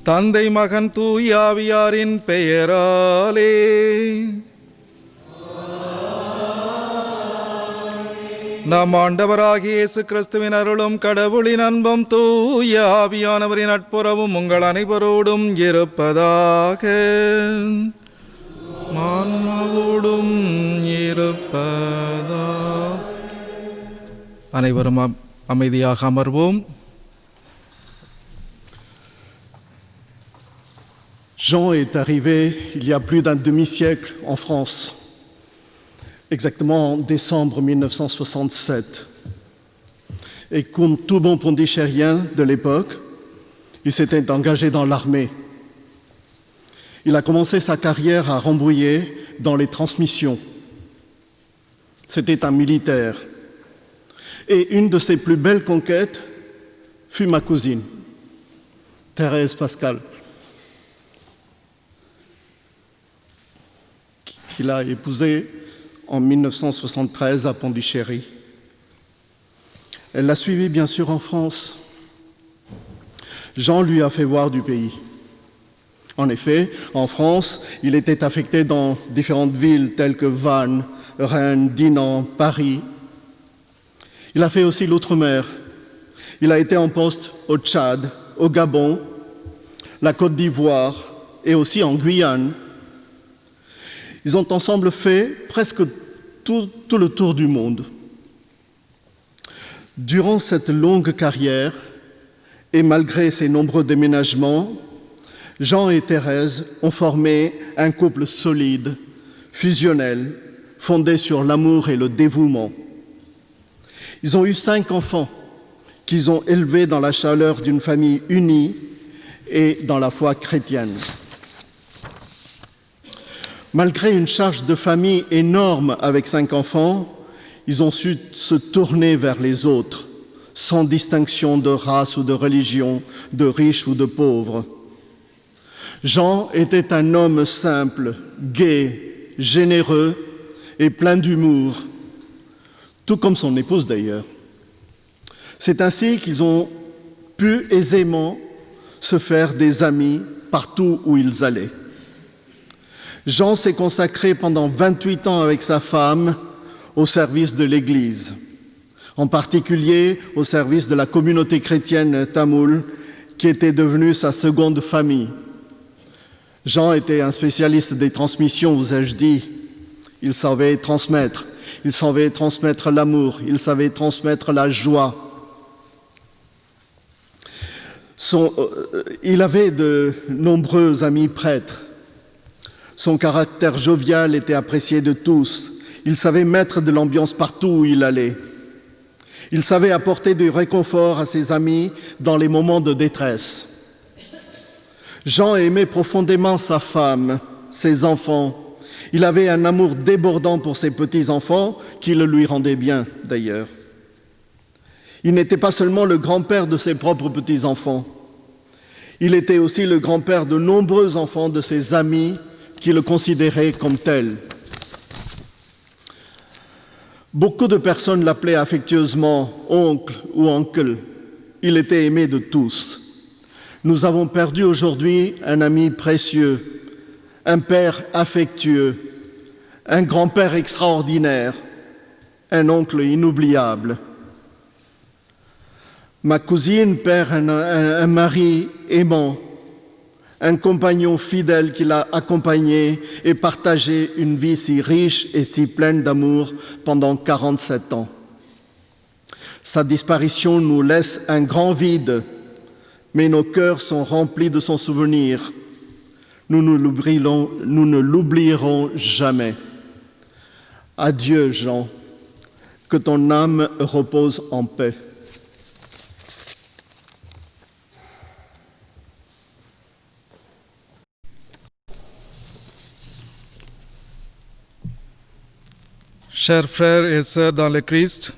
தந்தை மகன் தூய ஆவியாரின் பெயராலே. நம் ஆண்டவராகிய இயேசு கிறிஸ்துவின் அருளும் கடவுளின் அன்பும் தூய ஆவியானவரின் நட்புறவும் உங்கள் அனைவரோடும் இருப்பதாக. மான்மாவோடும் இருப்பதா. அனைவரும் அமைதியாக அமர்வோம். Jean est arrivé il y a plus d'un demi-siècle en France, exactement en décembre 1967. Et comme tout bon pondicérien de l'époque, il s'était engagé dans l'armée. Il a commencé sa carrière à Rambouillet dans les transmissions. C'était un militaire. Et une de ses plus belles conquêtes fut ma cousine, Thérèse Pascal, qu'il a épousée en 1973 à Pondichéry. Elle l'a suivi bien sûr en France. Jean lui a fait voir du pays. En effet, en France, il était affecté dans différentes villes telles que Vannes, Rennes, Dinan, Paris. Il a fait aussi l'outre-mer. Il a été en poste au Tchad, au Gabon, la Côte d'Ivoire et aussi en Guyane. Ils ont ensemble fait presque tout le tour du monde. Durant cette longue carrière, et malgré ses nombreux déménagements, Jean et Thérèse ont formé un couple solide, fusionnel, fondé sur l'amour et le dévouement. Ils ont eu 5 enfants qu'ils ont élevés dans la chaleur d'une famille unie et dans la foi chrétienne. Malgré une charge de famille énorme avec 5 enfants, ils ont su se tourner vers les autres, sans distinction de race ou de religion, de riches ou de pauvres. Jean était un homme simple, gai, généreux et plein d'humour, tout comme son épouse d'ailleurs. C'est ainsi qu'ils ont pu aisément se faire des amis partout où ils allaient. Jean s'est consacré pendant 28 ans avec sa femme au service de l'Église, en particulier au service de la communauté chrétienne tamoule, qui était devenue sa seconde famille. Jean était un spécialiste des transmissions, vous ai-je dit. Il savait transmettre l'amour, il savait transmettre la joie. Il avait de nombreux amis prêtres. Son caractère jovial était apprécié de tous. Il savait mettre de l'ambiance partout où il allait. Il savait apporter du réconfort à ses amis dans les moments de détresse. Jean aimait profondément sa femme, ses enfants. Il avait un amour débordant pour ses petits-enfants qui le lui rendait bien, d'ailleurs. Il n'était pas seulement le grand-père de ses propres petits-enfants. Il était aussi le grand-père de nombreux enfants de ses amis qui le considéraient comme tel. Beaucoup de personnes l'appelaient affectueusement oncle ou uncle. Il était aimé de tous. Nous avons perdu aujourd'hui un ami précieux, un père affectueux, un grand-père extraordinaire, un oncle inoubliable. Ma cousine perd un mari aimant, un compagnon fidèle qui l'a accompagné et partagé une vie si riche et si pleine d'amour pendant 47 ans. Sa disparition nous laisse un grand vide, mais nos cœurs sont remplis de son souvenir. Nous ne l'oublierons jamais. Adieu, Jean, que ton âme repose en paix. Chers frères et sœurs dans le Christ,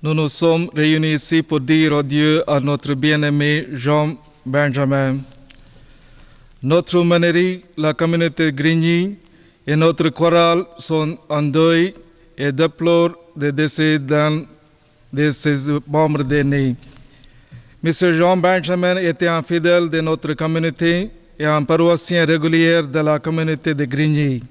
nous nous sommes réunis ici pour dire adieu à notre bien-aimé Jean Benjamin. Notre humanité, la communauté Grigny et notre chorale sont en deuil et déplorent le décès d'un de ses membres d'aînés. M. Jean Benjamin était un fidèle de notre communauté et un paroissien régulier de la communauté de Grigny.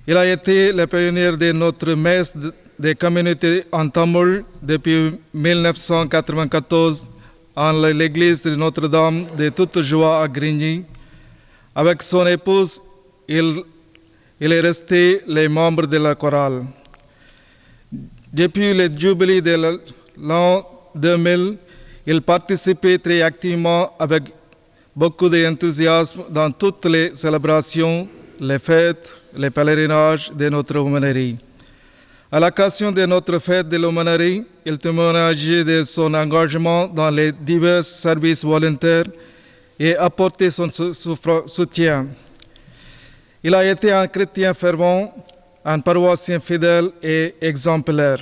Il a été le pionnier de notre messe des communautés en tamoul depuis 1994 en l'église de Notre-Dame de toute joie à Grigny. Avec son épouse, il est resté les membres de la chorale. Depuis le jubilé de l'an 2000, il participait très activement avec beaucoup d'enthousiasme dans toutes les célébrations, les fêtes, les pèlerinages de notre aumônerie. À l'occasion de notre fête de l'aumônerie, il témoignait de son engagement dans les divers services volontaires et apportait son soutien. Il a été un chrétien fervent, un paroissien fidèle et exemplaire,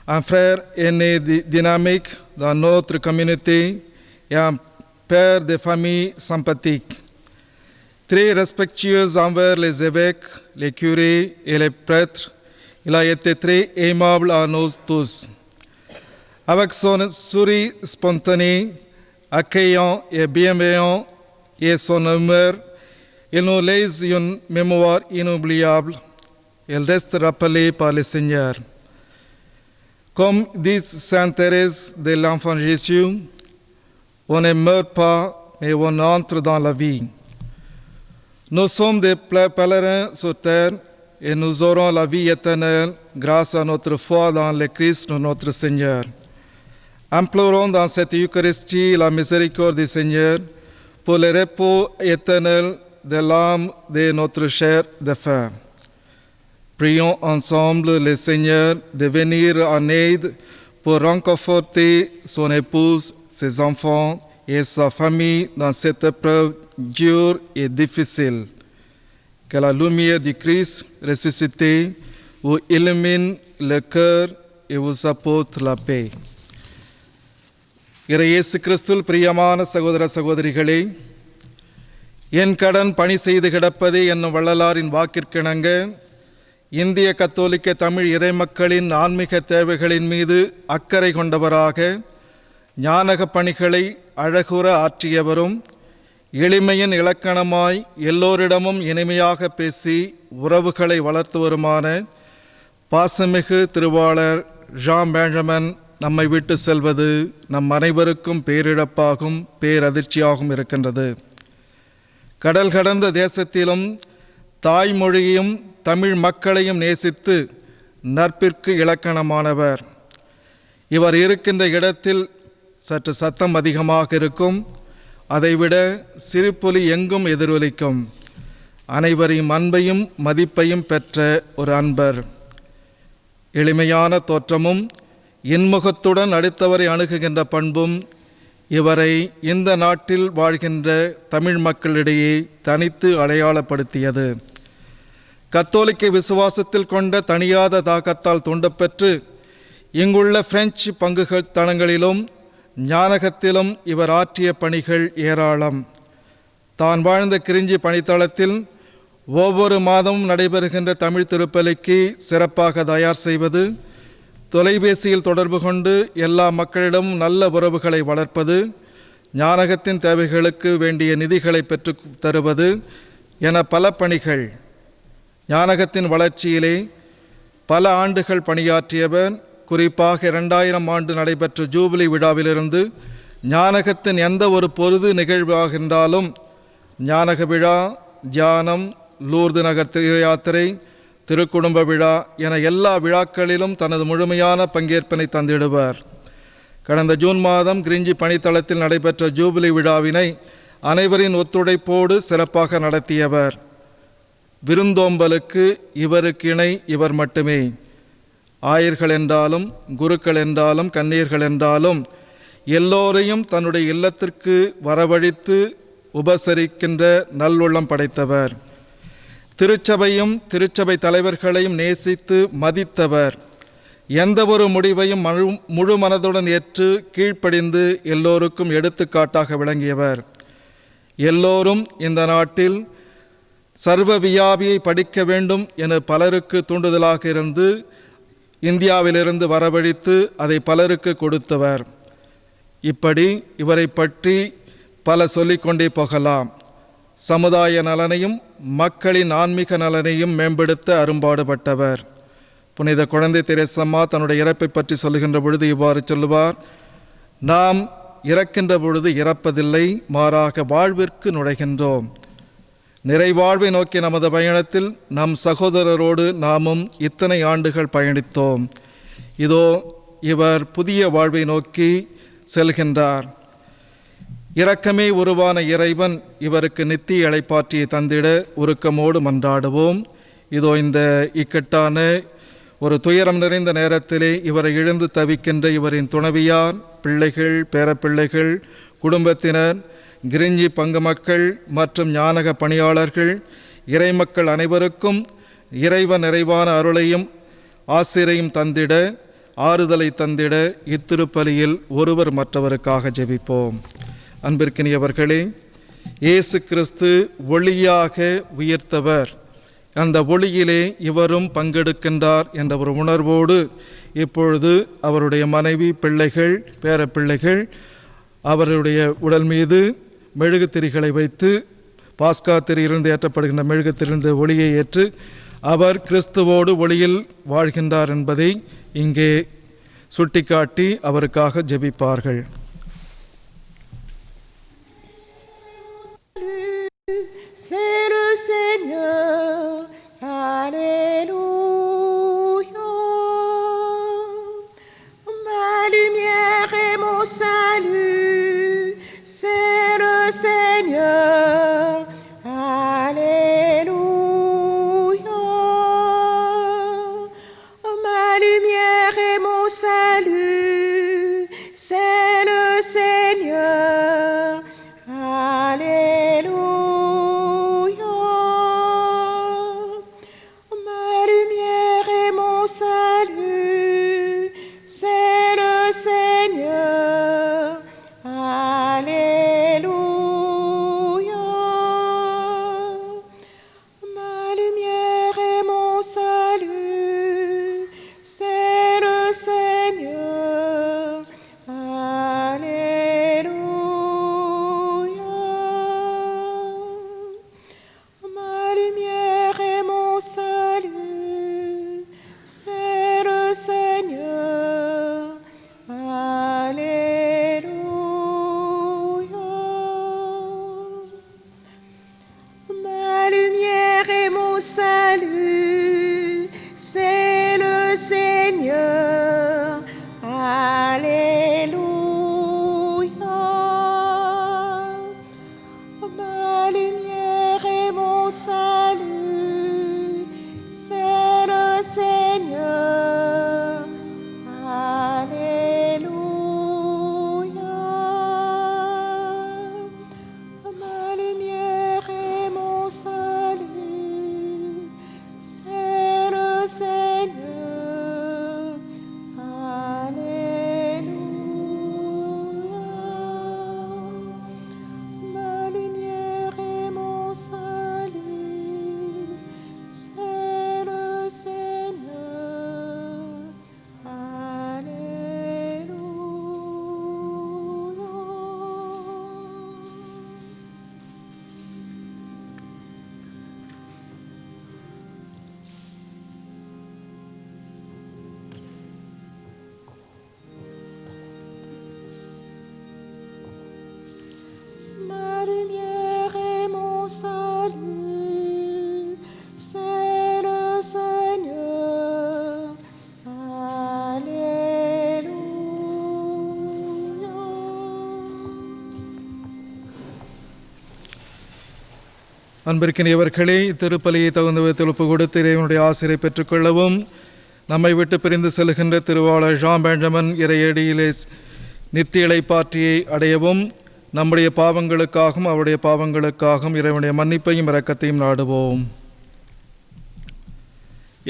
un frère aîné dynamique dans notre communauté et un père de famille sympathique. Très respectueux envers les évêques, les curés et les prêtres, il a été très aimable à nous tous. Avec son sourire spontané, accueillant et bienveillant et son humeur, il nous laisse une mémoire inoubliable. Il reste rappelé par le Seigneur. Comme dit Sainte Thérèse de l'Enfant Jésus, on ne meurt pas, mais on entre dans la vie. Nous sommes des pèlerins sur terre et nous aurons la vie éternelle grâce à notre foi dans le Christ notre Seigneur. Implorons dans cette Eucharistie la miséricorde du Seigneur pour le repos éternel de l'âme de notre cher défunt. Prions ensemble le Seigneur de venir en aide pour réconforter son épouse, ses enfants et sa famille dans cette épreuve dure et difficile. Que la lumière du Christ ressuscité vous illumine le cœur et vous apporte la paix. இயேசு கிறிஸ்துவில் பிரியமான சகோதர சகோதரிகளே, என் கடன் பணி செய்து கிடப்பதே என்னும் வள்ளலாரின் வாக்கிற்கிணங்க இந்திய கத்தோலிக்க தமிழ் இறைமக்களின் ஆன்மீக தேவைகளின் மீது அக்கறை கொண்டவராக ஞானக பணிகளை அழகுற ஆற்றியவரும் எளிமையின் இலக்கணமாய் எல்லோரிடமும் இனிமையாக பேசி உறவுகளை வளர்த்துவருமான பாசமிகு திருவாளர் ஜான் பெஞ்சமின் நம்மை விட்டு செல்வது நம் அனைவருக்கும் பேரிழப்பாகும் பேரதிர்ச்சியாகவும் இருக்கின்றது. கடல் கடந்த தேசத்திலும் தாய்மொழியையும் தமிழ் மக்களையும் நேசித்து நட்பிற்கு இலக்கணமானவர். இவர் இருக்கின்ற இடத்தில் சற்று சத்தம் அதிகமாக இருக்கும், அதைவிட சிறுபொலி எங்கும் எதிரொலிக்கும். அனைவரையும் அன்பையும் மதிப்பையும் பெற்ற ஒரு அன்பர். எளிமையான தோற்றமும் இன்முகத்துடன் அடுத்தவரை அணுகுகின்ற பண்பும் இவரை இந்த நாட்டில் வாழ்கின்ற தமிழ் மக்களிடையே தனித்து அடையாளப்படுத்தியது. கத்தோலிக்க விசுவாசத்தில் கொண்ட தனியாத தாக்கத்தால் தூண்டப்பெற்று இங்குள்ள பிரெஞ்சு பங்குகள் தளங்களிலும் ஞானகத்திலும் இவர் ஆற்றிய பணிகள் ஏராளம். தான் வாழ்ந்த கிரிஞ்சி பணித்தளத்தில் ஒவ்வொரு மாதமும் நடைபெறுகின்ற தமிழ் திருப்பலிக்கு சிறப்பாக தயார் செய்வது, தொலைபேசியில் தொடர்பு கொண்டு எல்லா மக்களிடமும் நல்ல உறவுகளை வளர்ப்பது, ஞானகத்தின் தேவைகளுக்கு வேண்டிய நிதிகளை பெற்று தருவது என பல பணிகள். ஞானகத்தின் வளர்ச்சியிலே பல ஆண்டுகள் பணியாற்றியவர். குறிப்பாக 2000 ஆண்டு நடைபெற்ற ஜூபிலி விழாவிலிருந்து ஞானகத்தின் எந்த ஒரு பொது நிகழ்வாகின்றாலும் ஞானக விழா, தியானம், லூர்து நகர் யாத்திரை, திருக்குடும்ப விழா என எல்லா விழாக்களிலும் தனது முழுமையான பங்கேற்பினை தந்திடுவார். கடந்த ஜூன் மாதம் கிரிஞ்சி பணித்தளத்தில் நடைபெற்ற ஜூபிலி விழாவினை அனைவரின் ஒத்துழைப்போடு சிறப்பாக நடத்தியவர். விருந்தோம்பலுக்கு இவருக்கு இணை இவர் மட்டுமே. ஆயர்கள் என்றாலும், குருக்கள் என்றாலும், கன்னியர்கள் என்றாலும் எல்லோரையும் தன்னுடைய இல்லத்திற்கு வரவழைத்து உபசரிக்கின்ற நல்லுள்ளம் படைத்தவர். திருச்சபையும் திருச்சபை தலைவர்களையும் நேசித்து மதித்தவர். எந்த ஒரு முடிவையும் முழு மனதுடன் ஏற்று கீழ்ப்படிந்து எல்லோருக்கும் எடுத்துக்காட்டாக விளங்கியவர். எல்லோரும் இந்த நாட்டில் சர்வ வியாபியை படிக்க வேண்டும் என பலருக்கு தூண்டுதலாக இருந்து இந்தியாவிலிருந்து வரவழைத்து அதை பலருக்கு கொடுத்தவர். இப்படி இவரை பற்றி பல சொல்லிக்கொண்டே போகலாம். சமுதாய நலனையும் மக்களின் ஆன்மீக நலனையும் மேம்படுத்த அரும்பாடுபட்டவர். புனித குழந்தை தெரேசம்மா தன்னுடைய இறப்பை பற்றி சொல்லுகின்ற பொழுது இவ்வாறு சொல்லுவார்: நாம் இறக்கின்ற பொழுது இறப்பதில்லை, மாறாக வாழ்விற்கு நுழைகின்றோம். நிறைவாழ்வை நோக்கி நமது பயணத்தில் நம் சகோதரரோடு நாமும் இத்தனை ஆண்டுகள் பயணித்தோம். இதோ இவர் புதிய வாழ்வை நோக்கி செல்கின்றார். இரக்கமே உருவான இறைவன் இவருக்கு நித்திய இளைப்பாற்றியை தந்திட உருக்கமோடு மன்றாடுவோம். இதோ இந்த இக்கட்டான ஒரு துயரம் நிறைந்த நேரத்திலே இவரை இழந்து தவிக்கின்ற இவரின் துணைவியார், பிள்ளைகள், பேரப்பிள்ளைகள், குடும்பத்தினர், கிரிஞ்சி பங்கு மக்கள் மற்றும் ஞானக பணியாளர்கள், இறைமக்கள் அனைவருக்கும் இறைவன் நிறைவான அருளையும் ஆசிரையும் தந்திட, ஆறுதலை தந்திட இத்திருப்பலியில் ஒருவர் மற்றவருக்காக ஜெபிப்போம். அன்பிற்கினியவர்களே, இயேசு கிறிஸ்து ஒளியாக உயிர்த்தவர். அந்த ஒளியிலே இவரும் பங்கெடுக்கின்றார் என்ற ஒரு உணர்வோடு இப்பொழுது அவருடைய மனைவி, பிள்ளைகள், பேரப்பிள்ளைகள் அவருடைய உடல் மீது மெழுகுத்திரிகளை வைத்து பாஸ்கா திரியிலிருந்து ஏற்றப்படுகின்ற மெழுகுத்திரிந்த ஒளியை ஏற்று அவர் கிறிஸ்துவோடு ஒளியில் வாழ்கின்றார் என்பதை இங்கே சுட்டிக்காட்டி அவருக்காக ஜெபிப்பார்கள். C'est le Seigneur, Alléluia. Ma lumière et mon salut, c'est le Seigneur, Alléluia. Ma lumière et mon salut, c'est le Seigneur, Alléluia. அன்பிற்கினியவர்களே, திருப்பலியை தகுந்த விதத்தில் ஒப்பு கொடுத்து இறைவனுடைய ஆசிரை பெற்றுக்கொள்ளவும், நம்மை விட்டு பிரிந்து செல்கின்ற திருவாளர் ஜான் பெஞ்சமின் இறையடியிலே நித்திய இளைப்பாற்றியை அடையவும், நம்முடைய பாவங்களுக்காகவும் அவருடைய பாவங்களுக்காகவும் இறைவனுடைய மன்னிப்பையும் இரக்கத்தையும் நாடுவோம்.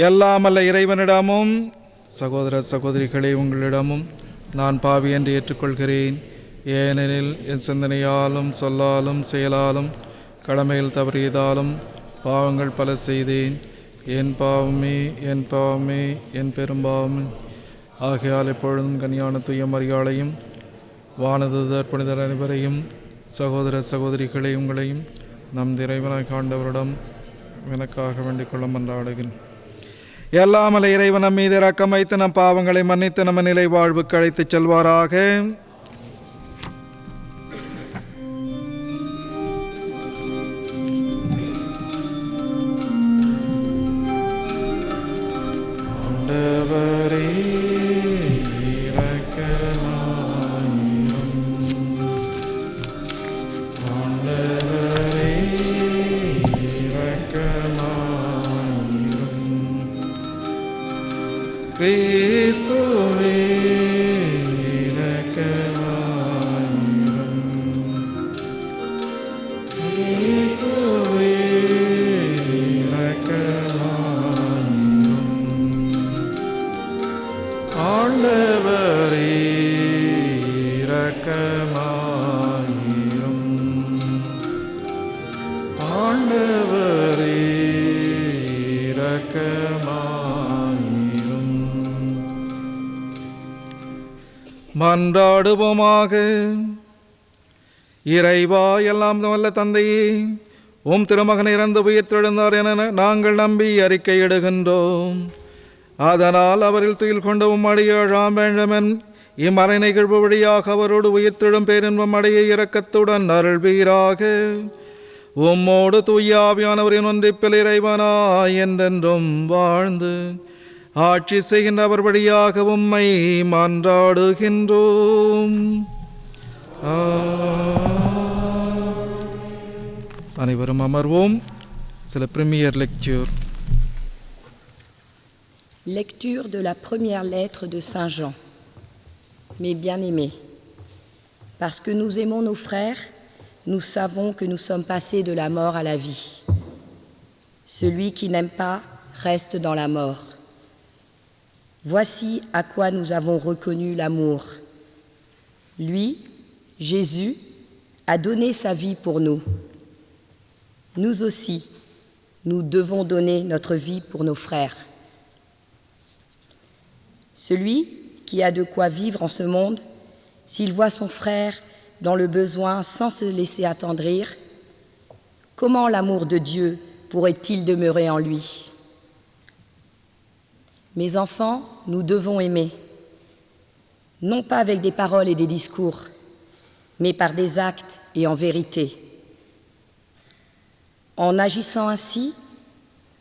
எல்லாமல்ல இறைவனிடமும் சகோதர சகோதரிகளே, உங்களிடமும் நான் பாவி என்று ஏற்றுக்கொள்கிறேன். ஏனெனில் என் சிந்தனையாலும் சொல்லாலும் செயலாலும் கடமையில் தவறியதாலும் பாவங்கள் பல செய்தேன். என் பாவமே என் பாவமே என் பெரும்பாவமே. ஆகையால் எப்பொழுதும் கன்னியான தூய மரியாளையும் வானதூதர் புனிதர் அனைவரையும் சகோதர சகோதரிகளை உங்களையும் நம் இறைவனாய் ஆண்டவரிடம் எனக்காக வேண்டிக் கொள்ள மன்றாடுகிறேன். எல்லாமலை இறைவன் நம் மீது இரக்கம் வைத்து நம் பாவங்களை மன்னித்து நம்ம நிலை வாழ்வுக்கு அழைத்துச் செல்வாராக. கிறிஸ்துவே இரக்கமாயிரும். கிறிஸ்துவே இரக்கமாயிரும். ஆண்டவரே இரக்கமாயிரும். ஆண்டவரே இரக்கமாயிரும். மன்றாடுவோமாக. இறைவா, எல்லாம் வல்ல தந்தையே, உம் திருமகன் இறந்து உயிர்த்தெழுந்தார் என நாங்கள் நம்பி அறிக்கையிடுகின்றோம். அதனால் அவரில் துயில் கொண்ட உம் அடியார் ஜான் பெஞ்சமின் இம்மறை நிகழ்வு வழியாக அவரோடு உயிர்த்தெழும் பேரின்பம் அடைய இரக்கத்துடன் அருள்வீராக. உம்மோடு தூய ஆவியானவரின் ஒன்றிப்பில் இறைவனாய் என்றென்றும் வாழ்ந்து ஆட்சி செய்கின்ற அவர் வழியாக உம்மை மன்றாடுகின்றோம். அனைவரும் அமர்வோம். C'est la première lecture. Lecture de la première lettre de Saint Jean. Mes bien-aimés, parce que nous aimons nos frères, nous savons que nous sommes passés de la mort à la vie. Celui qui n'aime pas reste dans la mort. Voici à quoi nous avons reconnu l'amour. Lui, Jésus, a donné sa vie pour nous. Nous aussi, nous devons donner notre vie pour nos frères. Celui qui a de quoi vivre en ce monde, s'il voit son frère dans le besoin sans se laisser attendrir, comment l'amour de Dieu pourrait-il demeurer en lui ? Mes enfants, nous devons aimer, non pas avec des paroles et des discours, mais par des actes et en vérité. En agissant ainsi,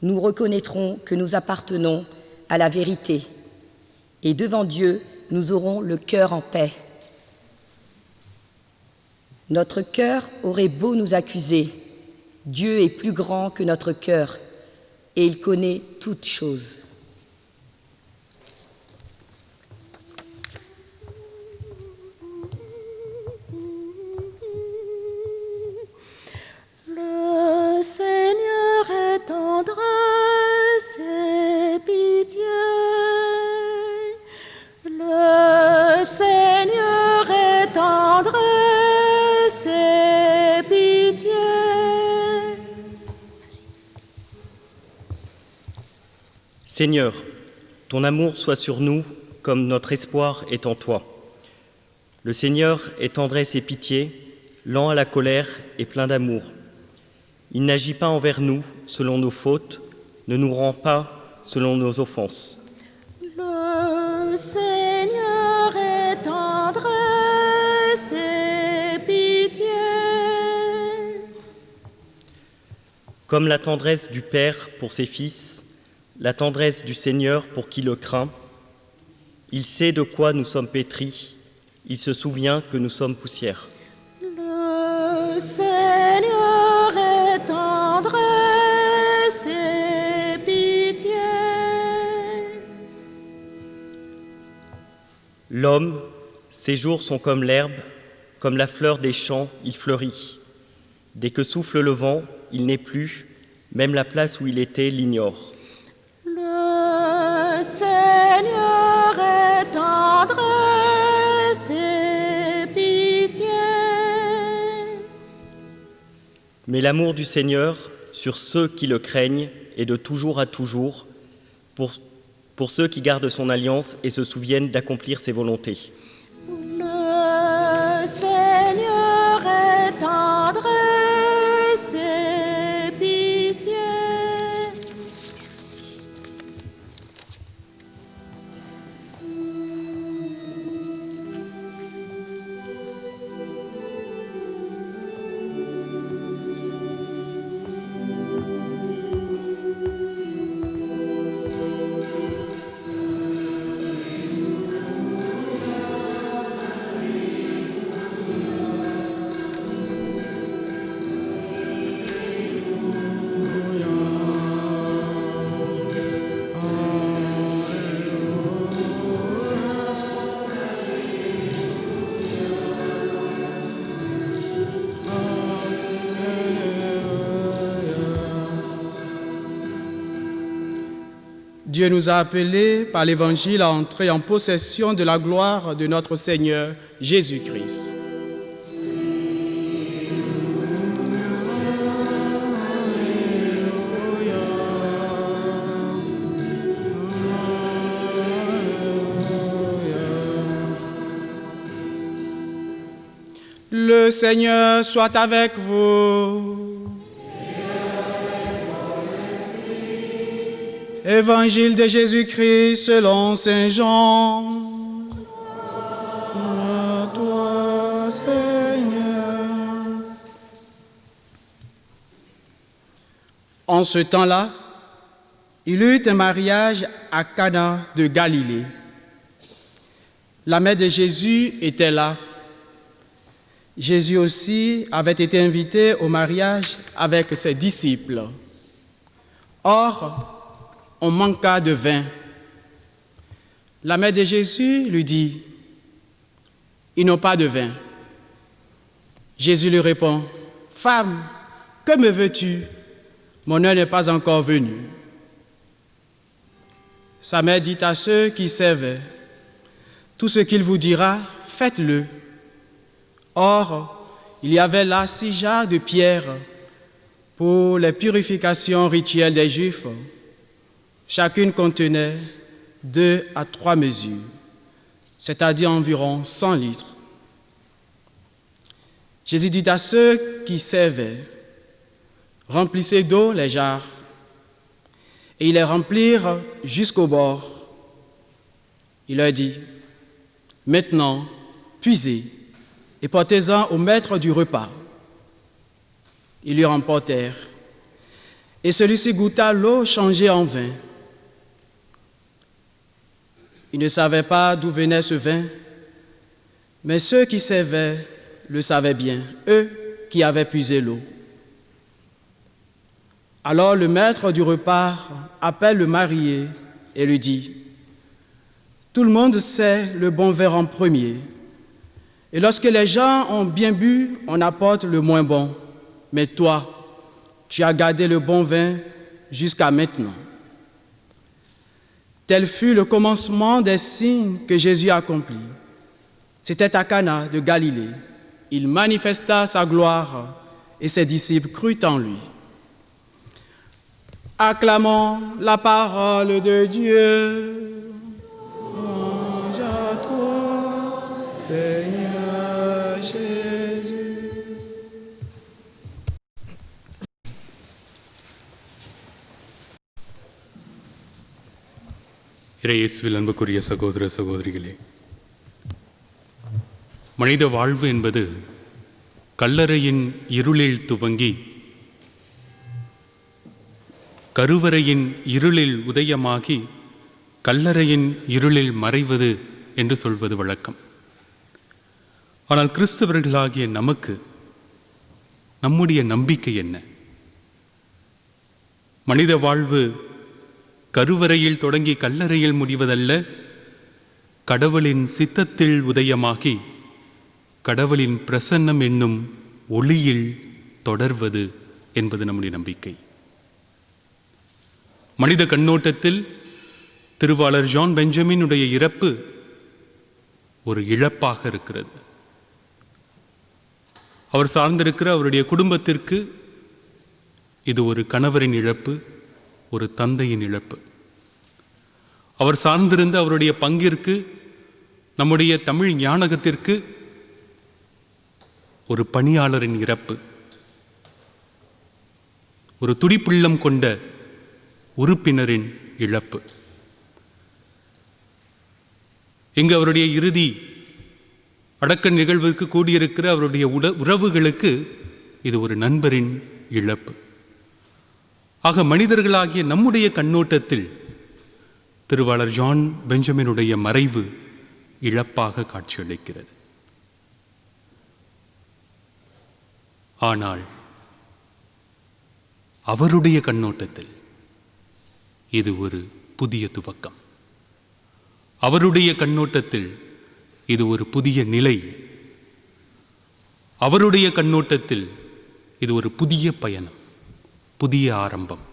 nous reconnaîtrons que nous appartenons à la vérité, et devant Dieu, nous aurons le cœur en paix. Notre cœur aurait beau nous accuser, Dieu est plus grand que notre cœur, et il connaît toutes choses. Le Seigneur est tendresse et pitié. Le Seigneur est tendresse et pitié. Seigneur, ton amour soit sur nous comme notre espoir est en toi. Le Seigneur est tendresse et pitié, lent à la colère et plein d'amour. Il n'agit pas envers nous selon nos fautes, ne nous rend pas selon nos offenses. Le Seigneur est tendresse et pitié. Comme la tendresse du Père pour ses fils, la tendresse du Seigneur pour qui le craint, il sait de quoi nous sommes pétris, il se souvient que nous sommes poussière. Le Seigneur est tendresse et pitié. L'homme, ses jours sont comme l'herbe, comme la fleur des champs, il fleurit. Dès que souffle le vent, il n'est plus, même la place où il était l'ignore. Le Seigneur est tendresse et pitié. Mais l'amour du Seigneur sur ceux qui le craignent est de toujours à toujours, pour ceux qui gardent son alliance et se souviennent d'accomplir ses volontés. Le Dieu nous a appelés par l'Évangile à entrer en possession de la gloire de notre Seigneur Jésus-Christ. Le Seigneur soit avec vous. Évangile de Jésus-Christ selon Saint Jean. À toi, Seigneur. En ce temps-là, il eut un mariage à Cana de Galilée. La mère de Jésus était là. Jésus aussi avait été invité au mariage avec ses disciples. Or, on manqua de vin. La mère de Jésus lui dit, « Ils n'ont pas de vin. » Jésus lui répond, « Femme, que me veux-tu? Mon heure n'est pas encore venue. » Sa mère dit à ceux qui servaient, « Tout ce qu'il vous dira, faites-le. » Or, il y avait là 6 jarres de pierre pour les purifications rituelles des Juifs. Chacune contenait 2 à 3 mesures, c'est-à-dire environ 100 litres. Jésus dit à ceux qui servaient, « Remplissez d'eau les jarres. » Et ils les remplirent jusqu'au bord. Il leur dit, « Maintenant, puisez et portez-en au maître du repas. » Ils lui remportèrent. Et celui-ci goûta l'eau changée en vin. Il ne savait pas d'où venait ce vin, mais ceux qui servaient le savaient bien, eux qui avaient puisé l'eau. Alors le maître du repas appelle le marié et lui dit, « Tout le monde sait le bon verre en premier. Et lorsque les gens ont bien bu, on apporte le moins bon. Mais toi, tu as gardé le bon vin jusqu'à maintenant. » Tel fut le commencement des signes que Jésus accomplit. C'était à Cana de Galilée. Il manifesta sa gloire et ses disciples crurent en lui. Acclamons la parole de Dieu. Louange à toi, Seigneur Jésus. இயேசுவில் அன்புக்குரிய சகோதர சகோதரிகளே, மனித வாழ்வு என்பது கல்லறையின் இருளில் துவங்கி கருவறையின் இருளில் உதயமாகி கல்லறையின் இருளில் மறைவது என்று சொல்வது வழக்கம். ஆனால் கிறிஸ்தவர்களாகிய நமக்கு நம்முடைய நம்பிக்கை என்ன? மனித வாழ்வு கருவறையில் தொடங்கி கல்லறையில் முடிவதல்ல, கடவுளின் சித்தத்தில் உதயமாகி கடவுளின் பிரசன்னம் என்னும் ஒளியில் தொடர்வது என்பது நம்முடைய நம்பிக்கை. மனித கண்ணோட்டத்தில் திருவாளர் ஜான் பெஞ்சமினுடைய இறப்பு ஒரு இழப்பாக இருக்கிறது. அவர் சார்ந்திருக்கிற அவருடைய குடும்பத்திற்கு இது ஒரு கணவரின் இழப்பு, ஒரு தந்தையின் இழப்பு. அவர் சார்ந்திருந்த அவருடைய பங்கிற்கு, நம்முடைய தமிழ் ஞானகத்திற்கு ஒரு பணியாளரின் இறப்பு, ஒரு துடிப்புள்ளம் கொண்ட உறுப்பினரின் இழப்பு. இங்கு அவருடைய இறுதி அடக்க நிகழ்வுக்கு கூடியிருக்கிற அவருடைய உறவுகளுக்கு இது ஒரு நண்பரின் இழப்பு. ஆக மனிதர்களாகிய நம்முடைய கண்ணோட்டத்தில் திருவாளர் ஜான் பெஞ்சமினுடைய மறைவு இழப்பாக காட்சியளிக்கிறது. ஆனால் அவருடைய கண்ணோட்டத்தில் இது ஒரு புதிய துவக்கம். அவருடைய கண்ணோட்டத்தில் இது ஒரு புதிய நிலை. அவருடைய கண்ணோட்டத்தில் இது ஒரு புதிய பயணம், புதிய ஆரம்பம்.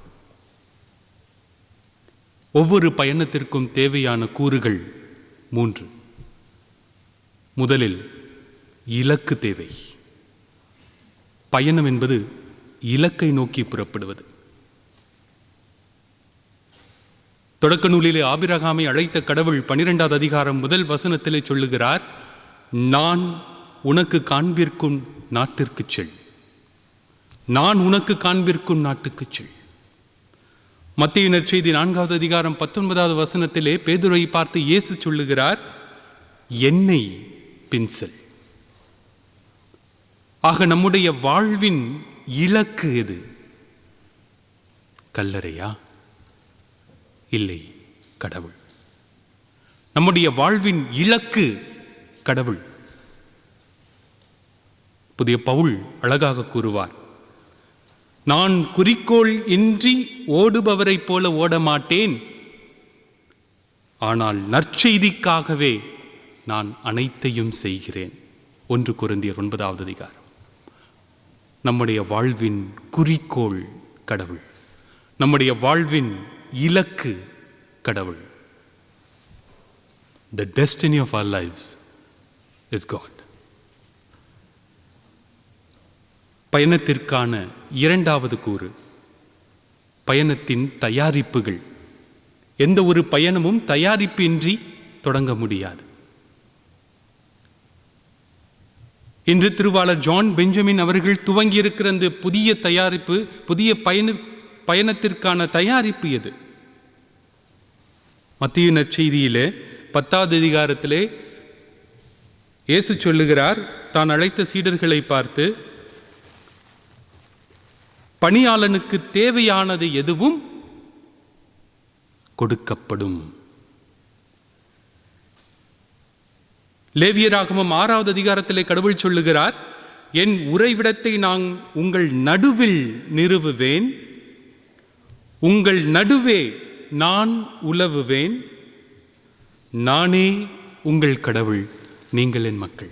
ஒவ்வொரு பயணத்திற்கும் தேவையான கூறுகள் 3. முதலில் இலக்கு தேவை. பயணம் என்பது இலக்கை நோக்கி புறப்படுவது. தொடக்க நூலிலே ஆபிரகாமை அழைத்த கடவுள் 12வது அதிகாரம் 1 வசனத்திலே சொல்லுகிறார், நான் உனக்கு காண்பிக்கும் நாட்டிற்கு செல். நான் உனக்கு காண்பிக்கும் நாட்டுக்கு செல். மத்தேயு நற்செய்தி 4வது அதிகாரம் 19வது வசனத்திலே பேதுருவை பார்த்து இயேசு சொல்லுகிறார், என்னை பின் செல். ஆக நம்முடைய வாழ்வின் இலக்கு எது? கல்லறையா? இல்லை, கடவுள். நம்முடைய வாழ்வின் இலக்கு கடவுள். புதிய பவுல் அழகாக கூறுவார், நான் குறிக்கோள் இன்றி ஓடுபவரை போல ஓட மாட்டேன், ஆனால் நற்செய்திக்காகவே நான் அனைத்தையும் செய்கிறேன். 1 கொரிந்தியர் 9வது அதிகாரம். நம்முடைய வாழ்வின் குறிக்கோள் கடவுள். நம்முடைய வாழ்வின் இலக்கு கடவுள். The destiny of our lives is God. பயணத்திற்கான 2வது கூறு பயணத்தின் தயாரிப்புகள். எந்த ஒரு பயணமும் தயாரிப்பின்றி தொடங்க முடியாது. இன்று திருவாளர் ஜான் பெஞ்சமின் அவர்கள் துவங்கியிருக்கிற அந்த புதிய தயாரிப்பு, புதிய பயணத்திற்கான தயாரிப்பு எது? மத்தேயு நற்செய்தியிலே 10வது அதிகாரத்திலே இயேசு சொல்லுகிறார், தான் அழைத்த சீடர்களை பார்த்து, பணியாளனுக்கு தேவையானது எதுவும் கொடுக்கப்படும். லேவியராகமம் 6வது அதிகாரத்திலே கடவுள் சொல்லுகிறார், என் உறைவிடத்தை நான் உங்கள் நடுவில் நிறுவுவேன், உங்கள் நடுவே நான் உலவுவேன், நானே உங்கள் கடவுள், நீங்கள் என் மக்கள்.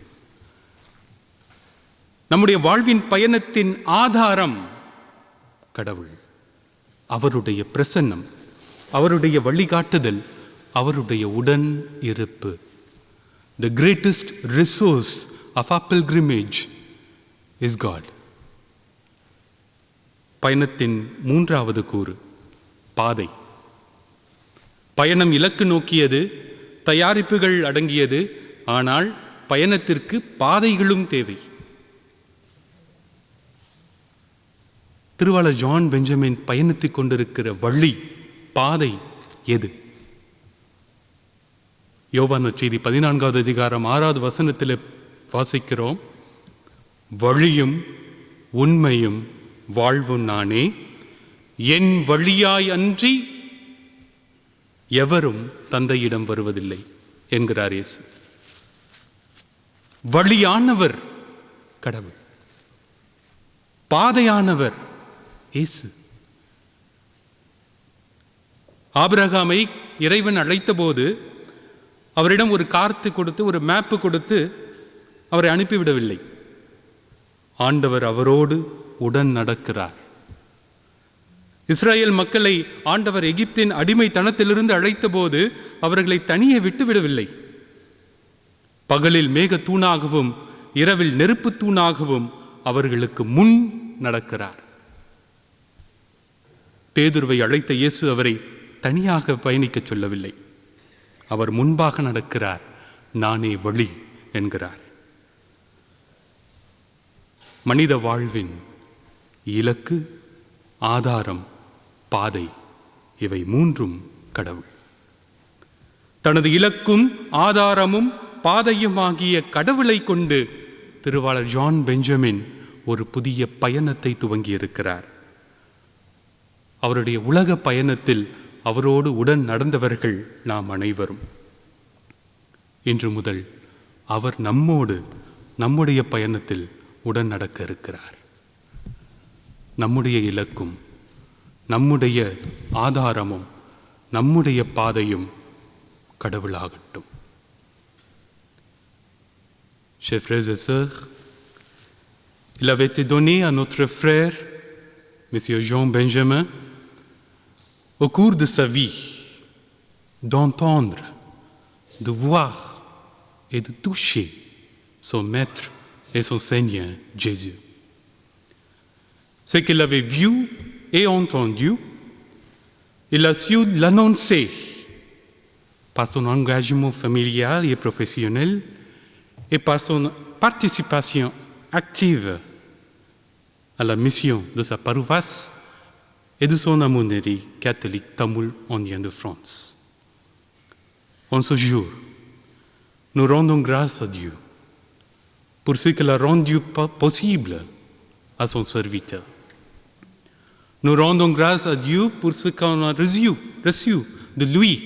நம்முடைய வாழ்வின் பயணத்தின் ஆதாரம் கடவுள். அவருடைய பிரசன்னம், அவருடைய வழிகாட்டுதல், அவருடைய உடன் இருப்பு. The greatest resource of our pilgrimage is God. பயணத்தின் 3வது கூறு பாதை. பயணம் இலக்கு நோக்கியது, தயாரிப்புகள் அடங்கியது. ஆனால் பயணத்திற்கு பாதைகளும் தேவை. திருவாளர் ஜான் பெஞ்சமின் பயணித்துக் கொண்டிருக்கிற வழி, பாதை எது? யோவான் நற்செய்தி 14வது அதிகாரம் 6வது வசனத்தில் வாசிக்கிறோம், வழியும் உண்மையும் வாழ்வும் நானே, என் வழியாய் அன்றி எவரும் தந்தையிடம் வருவதில்லை என்கிறார் இயேசு. வழியானவர் கடவுள், பாதையானவர் இயேசு. ஆபிரகாமை இறைவன் அழைத்த போது அவரிடம் ஒரு கார்த்து கொடுத்து, ஒரு மேப்பு கொடுத்து அவரை அனுப்பிவிடவில்லை. ஆண்டவர் அவரோடு உடன் நடக்கிறார். இஸ்ரேல் மக்களை ஆண்டவர் எகிப்தின் அடிமைத்தனத்திலிருந்து அழைத்த போது அவர்களை தனியே விட்டுவிடவில்லை. பகலில் மேக தூணாகவும் இரவில் நெருப்பு தூணாகவும் அவர்களுக்கு முன் நடக்கிறார். பேதுருவை அழைத்த இயேசு அவரை தனியாக பயணிக்க சொல்லவில்லை. அவர் முன்பாக நடக்கிறார். நானே வழி என்கிறார். மனித வாழ்வின் இலக்கு, ஆதாரம், பாதை, இவை 3ம் கடவுள். தனது இலக்கும் ஆதாரமும் பாதையும் ஆகிய கடவுளை கொண்டு திருவாளர் ஜான் பெஞ்சமின் ஒரு புதிய பயணத்தை துவங்கியிருக்கிறார். அவருடைய உலக பயணத்தில் அவரோடு உடன் நடந்தவர்கள் நாம் அனைவரும். இன்று முதல் அவர் நம்மோடு நம்முடைய பயணத்தில் உடன் நடக்க இருக்கிறார். நம்முடைய இலக்கும், நம்முடைய ஆதாரமும், நம்முடைய பாதையும் கடவுளாகட்டும். Chers frères et sœurs, il avait été donné à notre frère, M. Jean Benjamin, au cours de sa vie, d'entendre, de voir et de toucher son Maître et son Seigneur Jésus. Ce qu'il avait vu et entendu, il a su l'annoncer par son engagement familial et professionnel et par son participation active à la mission de sa paroisse et de son aumônerie catholique tamoul indien de France. En ce jour, nous rendons grâce à Dieu pour ce qu'il a rendu possible à son serviteur. Nous rendons grâce à Dieu pour ce qu'on a reçu de lui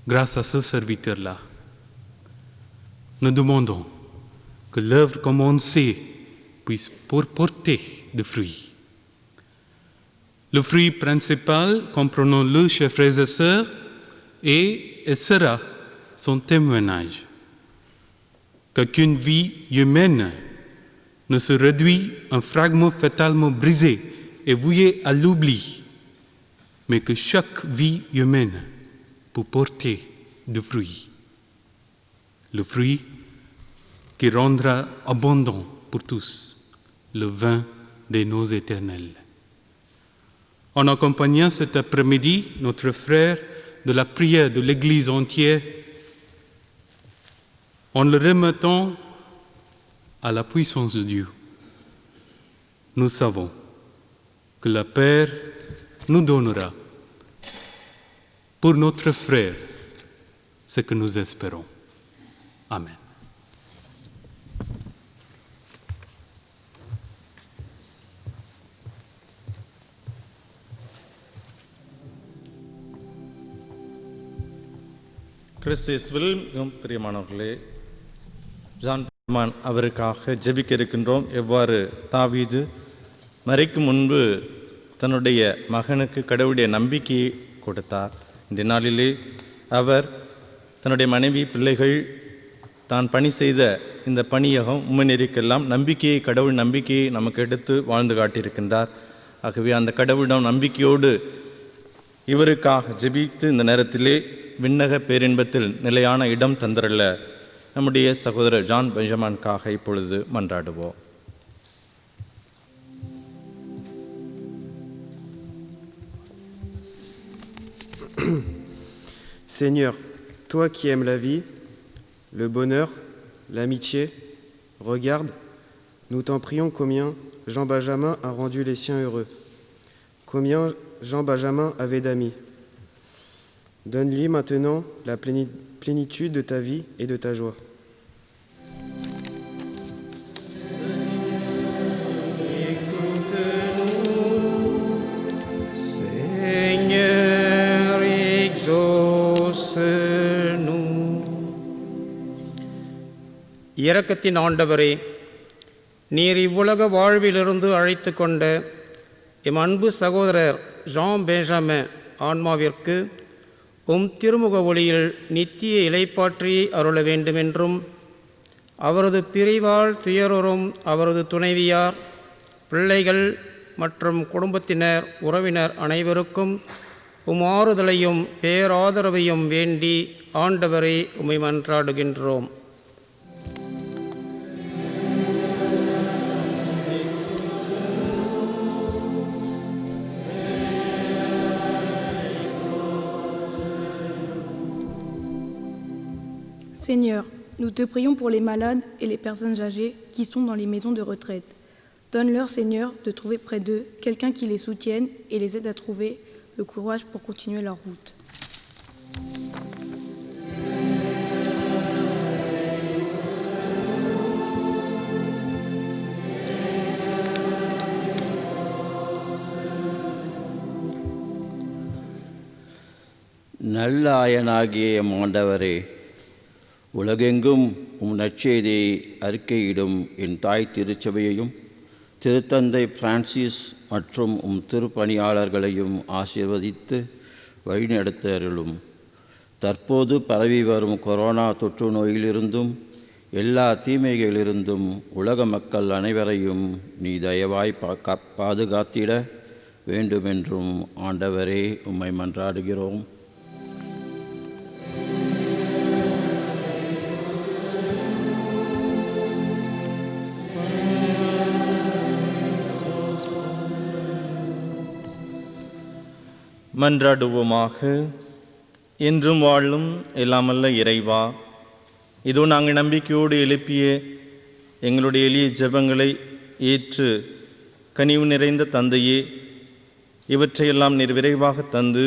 grâce à ce serviteur-là. Nous demandons que l'œuvre commencée puisse porter des fruits. Le fruit principal, comprenons-le, chers frères et sœurs, est et sera son témoignage. Qu'aucune vie humaine ne se réduit à un fragment fatalement brisé et voué à l'oubli, mais que chaque vie humaine peut porter des fruits. Le fruit qui rendra abondant pour tous le vin des noces éternelles. En accompagnant cet après-midi notre frère de la prière de l'Église entière, en le remettant à la puissance de Dieu, nous savons que le Père nous donnera pour notre frère ce que nous espérons. Amen. கிறிஸ்துவில் மிகவும் பிரியமானவர்களே, John Benjamin அவருக்காக ஜெபிக்க இருக்கின்றோம். எவ்வாறு தாவீது மரிக்கும் முன்பு தன்னுடைய மகனுக்கு கடவுளுடைய நம்பிக்கையை கொடுத்தார், இந்த நாளிலே அவர் தன்னுடைய மனைவி பிள்ளைகள் தான் பணி செய்த இந்த பணியகம் உண்மைநெறிக்கெல்லாம் நம்பிக்கையை, கடவுள் நம்பிக்கையை நமக்கு எடுத்து வாழ்ந்து காட்டியிருக்கின்றார். ஆகவே அந்த கடவுளிடம் நம்பிக்கையோடு இவருக்காக ஜெபித்து இந்த நேரத்திலே விண்ணக பேரின்பத்தில் நிலையான இடம் தந்தரல நம்முடைய சகோதரர் ஜான் பெஞ்சமினுக்காக இப்பொழுது மன்றாடுவோம். Seigneur, toi qui aimes la vie, le bonheur, l'amitié, regarde, nous t'en prions combien Jean-Benjamin a rendu les siens heureux, combien Jean-Benjamin avait d'amis. Donne-lui maintenant la plénitude de ta vie et de ta joie. Écoute-nous, Seigneur, exauce-nous. இரக்கத்தின் ஆண்டவரே, நீர் இவ்வுலக வாழ்விலிருந்து அழைத்து கொண்ட M அன்பு சகோதரர் John Benjamin ஆன்மாவிற்கு திருமுக ஒளியில் நித்திய இளைப்பாற்றியை அருள வேண்டுமென்றும், அவரது பிரிவால் துயருறும் அவரது துணைவியார், பிள்ளைகள் மற்றும் குடும்பத்தினர், உறவினர் அனைவருக்கும் ஆறுதலையும் பேராதரவையும் வேண்டி ஆண்டவரை உம்மை மன்றாடுகின்றோம். Seigneur, nous te prions pour les malades et les personnes âgées qui sont dans les maisons de retraite. Donne-leur, Seigneur, de trouver près d'eux quelqu'un qui les soutienne et les aide à trouver le courage pour continuer leur route. நல்ல ஆயனாகிய ஆண்டவரே, உலகெங்கும் உம் நற்செய்தியை அறிக்கையிடும் என் தாய் திருச்சபையையும் திருத்தந்தை Francis மற்றும் உம் திருப்பணியாளர்களையும் ஆசீர்வதித்து வழிநடத்த அருளும். தற்போது பரவி வரும் கொரோனா தொற்று நோயிலிருந்தும் எல்லா தீமைகளிலிருந்தும் உலக மக்கள் அனைவரையும் நீ தயவாய் பாதுகாத்திட வேண்டுமென்றும் ஆண்டவரே உம்மை மன்றாடுகிறோம். மன்றாடுவோமாக. என்றும் வாழும் எல்லாமல்ல இறைவா, இதோ நாங்கள் நம்பிக்கையோடு எழுப்பிய எங்களுடைய எளிய ஜெபங்களை ஏற்று கனிவு நிறைந்த தந்தையே, இவற்றையெல்லாம் நீர் விரைவாக தந்து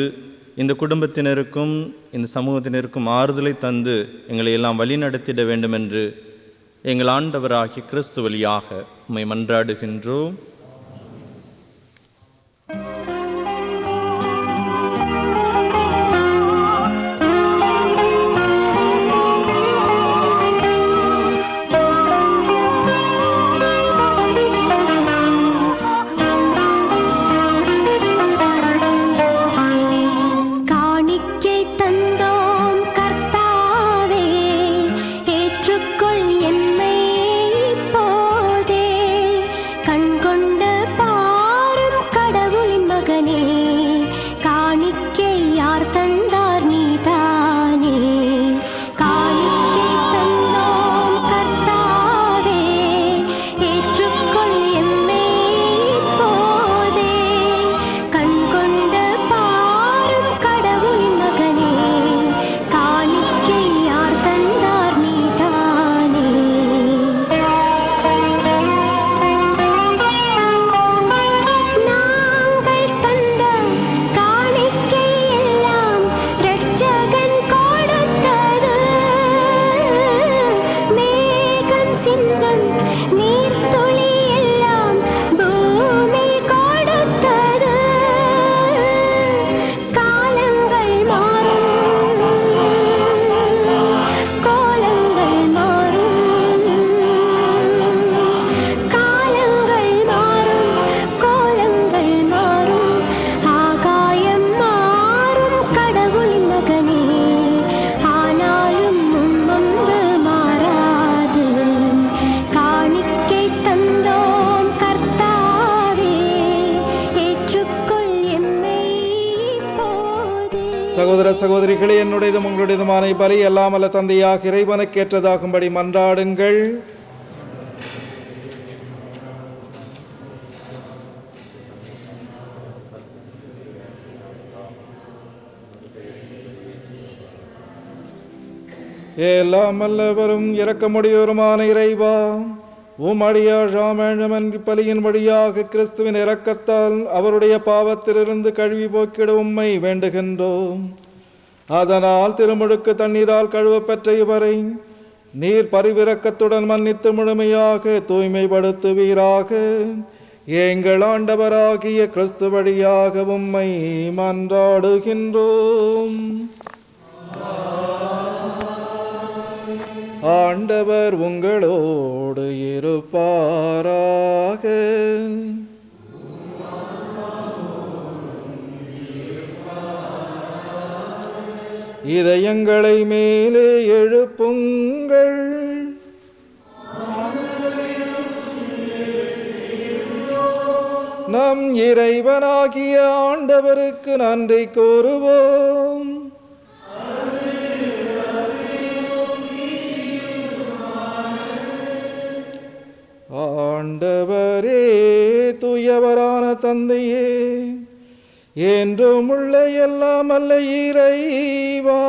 இந்த குடும்பத்தினருக்கும் இந்த சமூகத்தினருக்கும் ஆறுதலை தந்து எங்களை எல்லாம் வழி நடத்திட வேண்டும் என்று எங்கள் ஆண்டவராகிய கிறிஸ்து வழியாக உம்மை மன்றாடுகின்றோம். சகோதர சகோதரிகளே, என்னுடையதும் உங்களுடையதுமான பலி எல்லாம் அல்ல தந்தையாக இறைவனுக்கேற்றதாகும்படி மன்றாடுங்கள். எல்லாம் அல்லவரும் இரக்கமுடையோருமான இறைவா, உம் அடியார் ஜான் பலியின் வழியாக கிறிஸ்துவின் இரக்கத்தால் அவருடைய பாவத்திலிருந்து கழுவி போக்கிட உம்மை வேண்டுகின்றோம். அதனால் திருமுழுக்கு தண்ணீரால் கழுவப்பெற்ற இவரை நீர் பரிவிரக்கத்துடன் மன்னித்து முழுமையாக தூய்மைப்படுத்துவீராக. எங்கள் ஆண்டவராகிய கிறிஸ்து வழியாக உம்மை மன்றாடுகின்றோம். ஆண்டவர் உங்களோடு இருப்பாராக. இதயங்களை மேலே எழுப்புங்கள். நம் இறைவனாகிய ஆண்டவருக்கு நன்றி கூறுவோம். ஆண்டவரே, தூயவரான தந்தையே, என்றும் உள்ள எல்லாம் அல்ல இறைவா,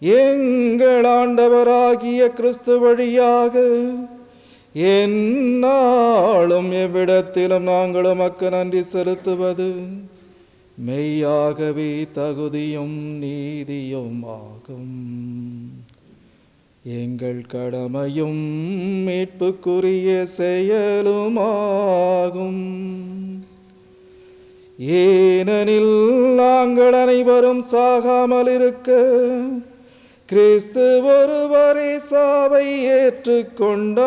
எங்கள் ஆண்டவராகிய கிறிஸ்து வழியாக எந்நாளும் எவ்விடத்திலும் நாங்கள் உமக்கு நன்றி செலுத்துவது மெய்யாகவே தகுதியும் நீதியும் ஆகும். எங்கள் கடமையும் மீட்புக்குரிய செயலுமாகும். ஏனெனில் நாங்கள் அனைவரும் சாகாமல் இருக்க கிறிஸ்து ஒருவரே சாவை ஏற்றுக்கொண்டார்.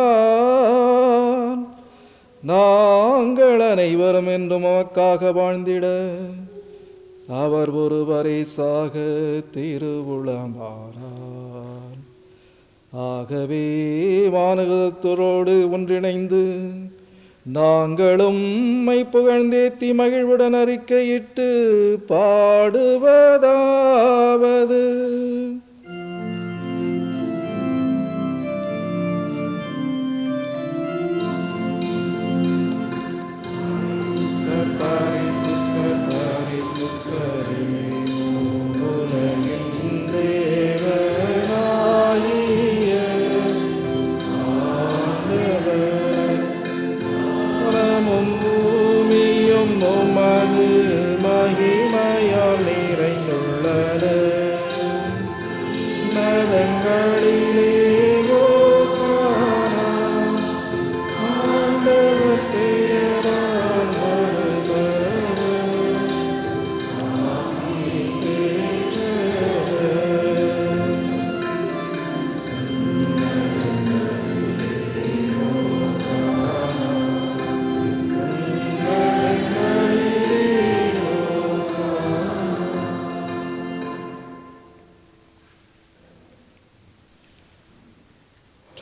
நாங்கள் அனைவரும் என்றும் உமக்காக வாழ்ந்திட அவர் ஒருவரே சாக திருவுளமானார். ஆகவே வானகத்தோடு ஒன்றிணைந்து நாங்களும் உம்மை புகழ்ந்தேத்தி மகிழ்வுடன் அறிக்கையிட்டு பாடுவதாவது: கர்த்தாரே சுத்தரே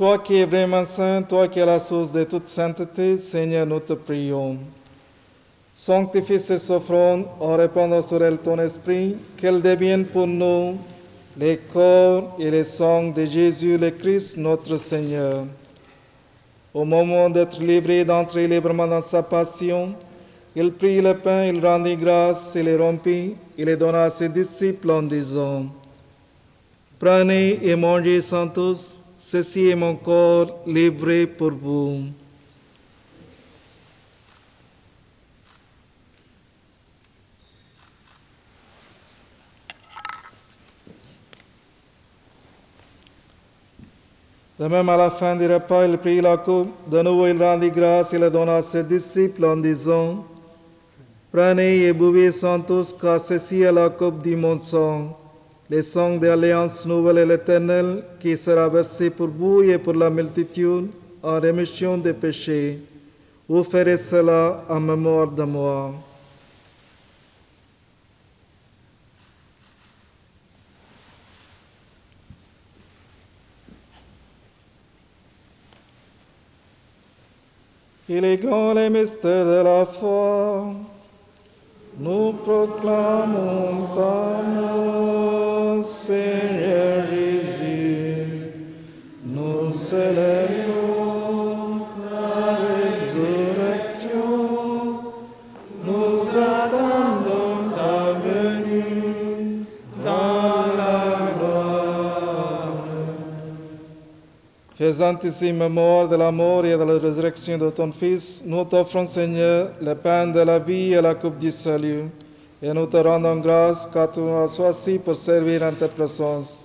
Toi qui es vraiment saint, toi qui es la source de toute sainteté, Seigneur, nous te prions. Sanctifie ces offrandes en répandant sur elles ton esprit, qu'elles deviennent pour nous les corps et les sangs de Jésus le Christ, notre Seigneur. Au moment d'être livré d'entrer librement dans sa passion, il prit le pain, il rendit grâce, il les rompit, il les donna à ses disciples en disant, « Prenez et mangez-en tous, ceci est mon corps livré pour vous. » De même, à la fin du repas, il prit la coupe, de nouveau il rendit grâce, il la donna à ses disciples en disant, « Prenez et buvez-en tous, car ceci est la coupe du mon sang, le sang de l'alliance nouvelle et éternelle, qui sera versé pour vous et pour la multitude en rémission des péchés. Vous ferez cela en mémoire de moi. » Il est grand le mystère de la foi. Nous proclamons ta mort, Seigneur Jésus. Nous célébrons ta résurrection. Nous attendons ta venue dans la gloire. Faisant ici mémoire de la mort et de la résurrection de ton Fils, nous t'offrons, Seigneur, le pain de la vie et la coupe du salut, et nous te rendons grâce car tu nous as choisis pour servir en ta présence.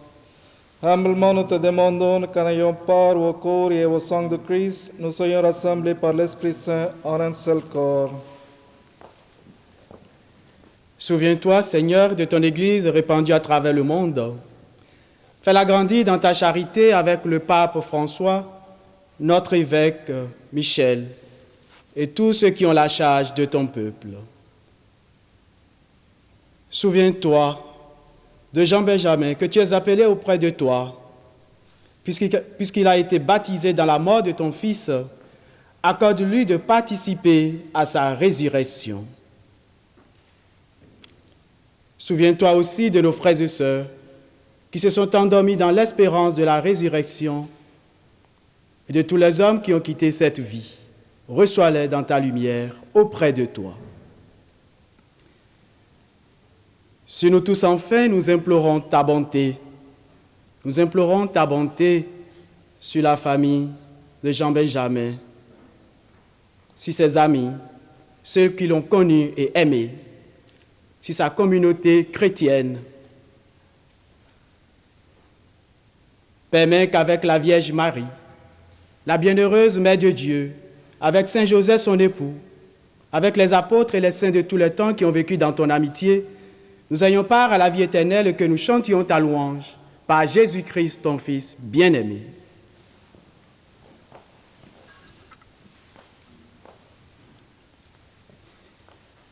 Humblement, nous te demandons qu'en ayant part au corps et au sang de Christ, nous soyons rassemblés par l'Esprit Saint en un seul corps. Souviens-toi, Seigneur, de ton Église répandue à travers le monde. Fais-la grandir dans ta charité avec le pape François, notre évêque Michel et tous ceux qui ont la charge de ton peuple. Souviens-toi de Jean-Benjamin que tu as appelé auprès de toi, puisqu'il a été baptisé dans la mort de ton Fils, accorde-lui de participer à sa résurrection. Souviens-toi aussi de nos frères et sœurs qui se sont endormis dans l'espérance de la résurrection et de tous les hommes qui ont quitté cette vie. Reçois-les dans ta lumière auprès de toi. Sur nous tous enfin, nous implorons ta bonté. Nous implorons ta bonté sur la famille de Jean-Benjamin, sur ses amis, ceux qui l'ont connu et aimé, sur sa communauté chrétienne. Permets qu'avec la Vierge Marie, la bienheureuse Mère de Dieu, avec Saint Joseph son époux, avec les apôtres et les saints de tous les temps qui ont vécu dans ton amitié, nous ayons part à la vie éternelle et que nous chantions ta louange par Jésus-Christ, ton Fils bien-aimé.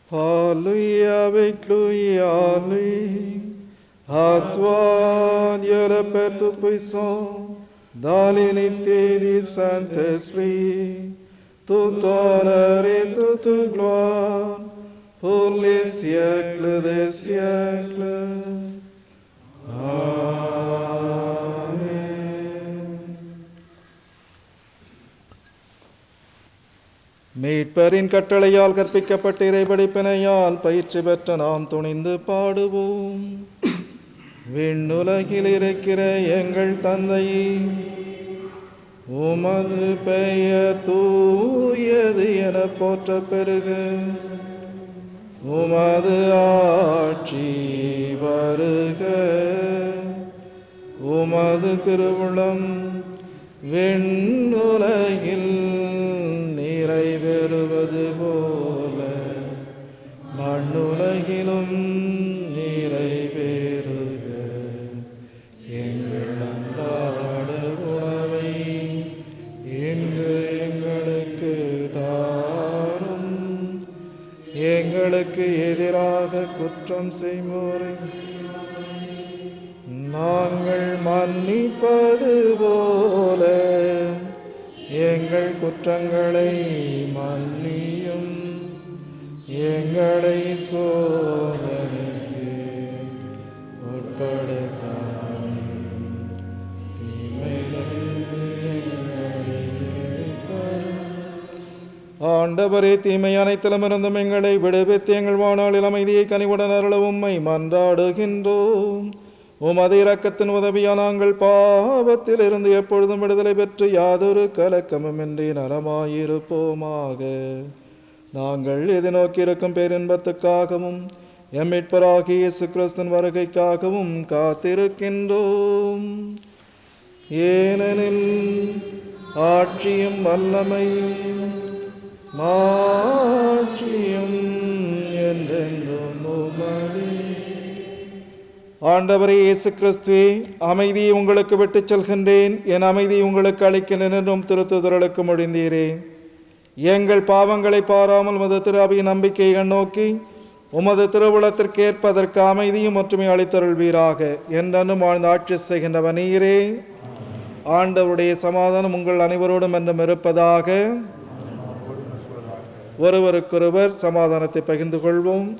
Par lui, avec lui, à lui. À toi, Dieu le Père Tout-Puissant, dans l'unité du Saint-Esprit, tout honneur et toute gloire, pour les siècles des siècles. Amen. மீட்பரின் கட்டளையால் கற்பிக்கப்பட்ட இறைபடிப்பினையால் பயிற்சி பெற்ற நாம் துணிந்து பாடுவோம். விண்ணுலகில் இருக்கிற எங்கள் தந்தையே, உமது பெயர் தூயது என போற்ற பெருக, உமது ஆட்சி வருக, உமது திருவுளம் விண்ணுலகில் நிறைவேறுவது போல மண்ணுலகிலும் நிறைவேறுக. எங்கள் அன்றாட உணவை இன்று எங்களுக்கு தாரும். எங்களுக்கு எதிராக குற்றம் செய்வோரை நாங்கள் மன்னிப்பது போல எங்கள் குற்றங்களை மன்னியும், எங்களை சோதனைக்கு உட்படுத்தாதேயும், தீமையிலிருந்து எங்களை விடுவித்தருளும். ஆண்டவரே, தீமை அனைத்திலும் இருந்தும் எங்களை விடுவித்து எங்கள் வாழ்நாளில் அமைதியை கனிவுடன் அருள உம்மை மன்றாடுகின்றோம். உமது இரக்கத்தின் உதவியால் நாங்கள் பாவத்தில் இருந்து எப்பொழுதும் விடுதலை பெற்று யாதொரு கலக்கமுமின்றி நலமாயிருப்போமாக. நாங்கள் எதிர்நோக்கியிருக்கும் பேரின்பத்துக்காகவும் எம் மீட்பராகிய இயேசு கிறிஸ்துவின் வருகைக்காகவும் காத்திருக்கின்றோம். ஏனெனில் ஆட்சியும் வல்லமையும் மாட்சியும் என்றென்றும் உமதே. ஆண்டவரே இயேசு கிறிஸ்துவே, அமைதியை உங்களுக்கு விட்டுச் செல்கின்றேன், என் அமைதியை உங்களுக்கு அளிக்கின்றேன் என்றும் திருத்துதலுக்கு மொழிந்தீரே. எங்கள் பாவங்களை பாராமல் உமது திரு அவையின் நம்பிக்கையை நோக்கி உமது திருவுளத்திற்கு ஏற்பதற்கு அமைதியும் ஒற்றுமை அளித்தருள்வீராக. என்றென்றும் வாழ்ந்து ஆட்சி செய்கின்றவன் நீரே. ஆண்டவருடைய சமாதானம் உங்கள் அனைவரோடும் என்றும் இருப்பதாக. ஒருவருக்கொருவர் சமாதானத்தை பகிர்ந்து கொள்வோம்.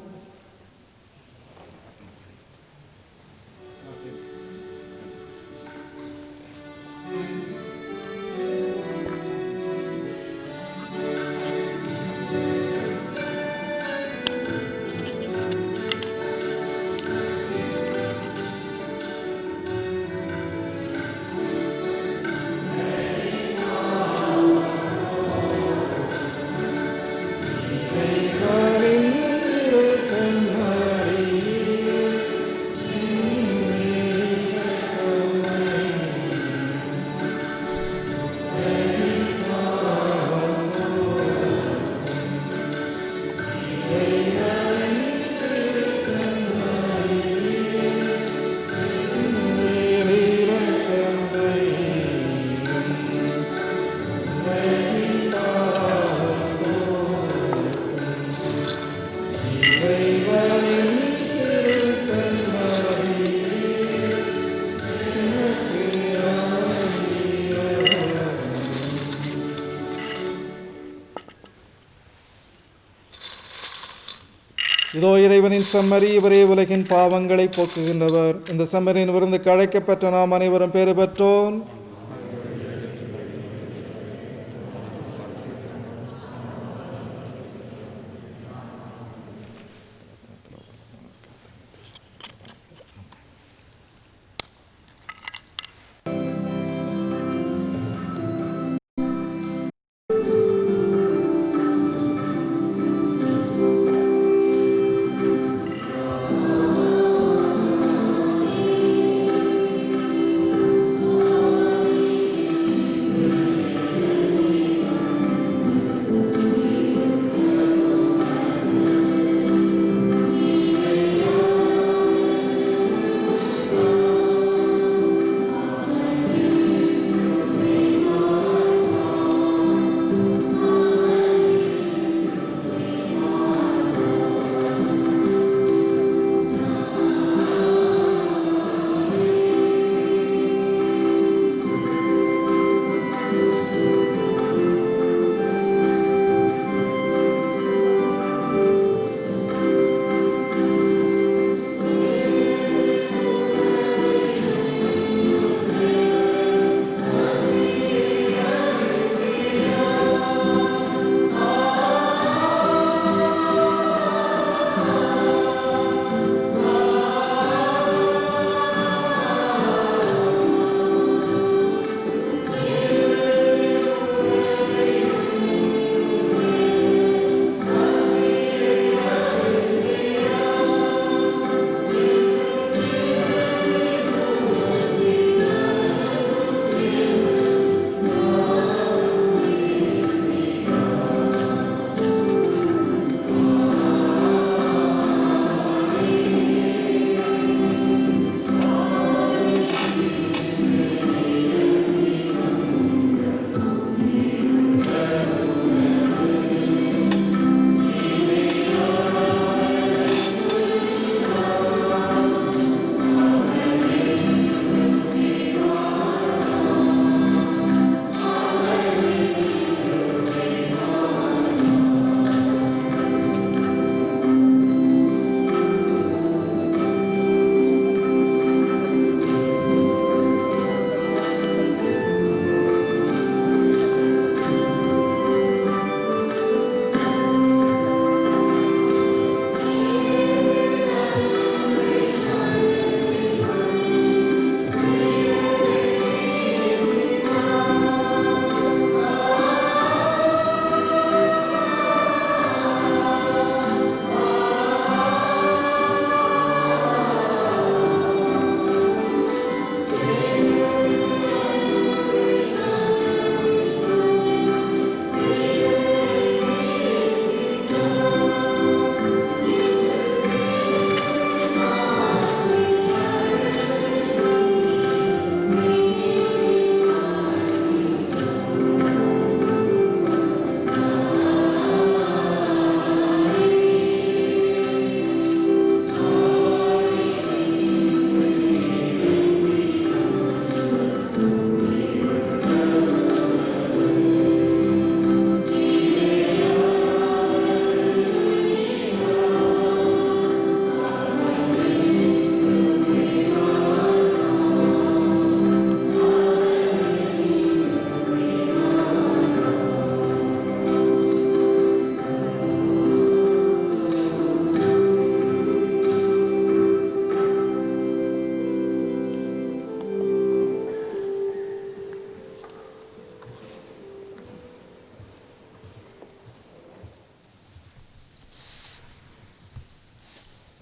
இதோ இறைவனின் செம்மறி, இவரே உலகின் பாவங்களை போக்குகின்றவர். இந்த செம்மறியின் விருந்துக்கு அழைக்கப்பட்ட நாம் அனைவரும் பேறு பெற்றோம்.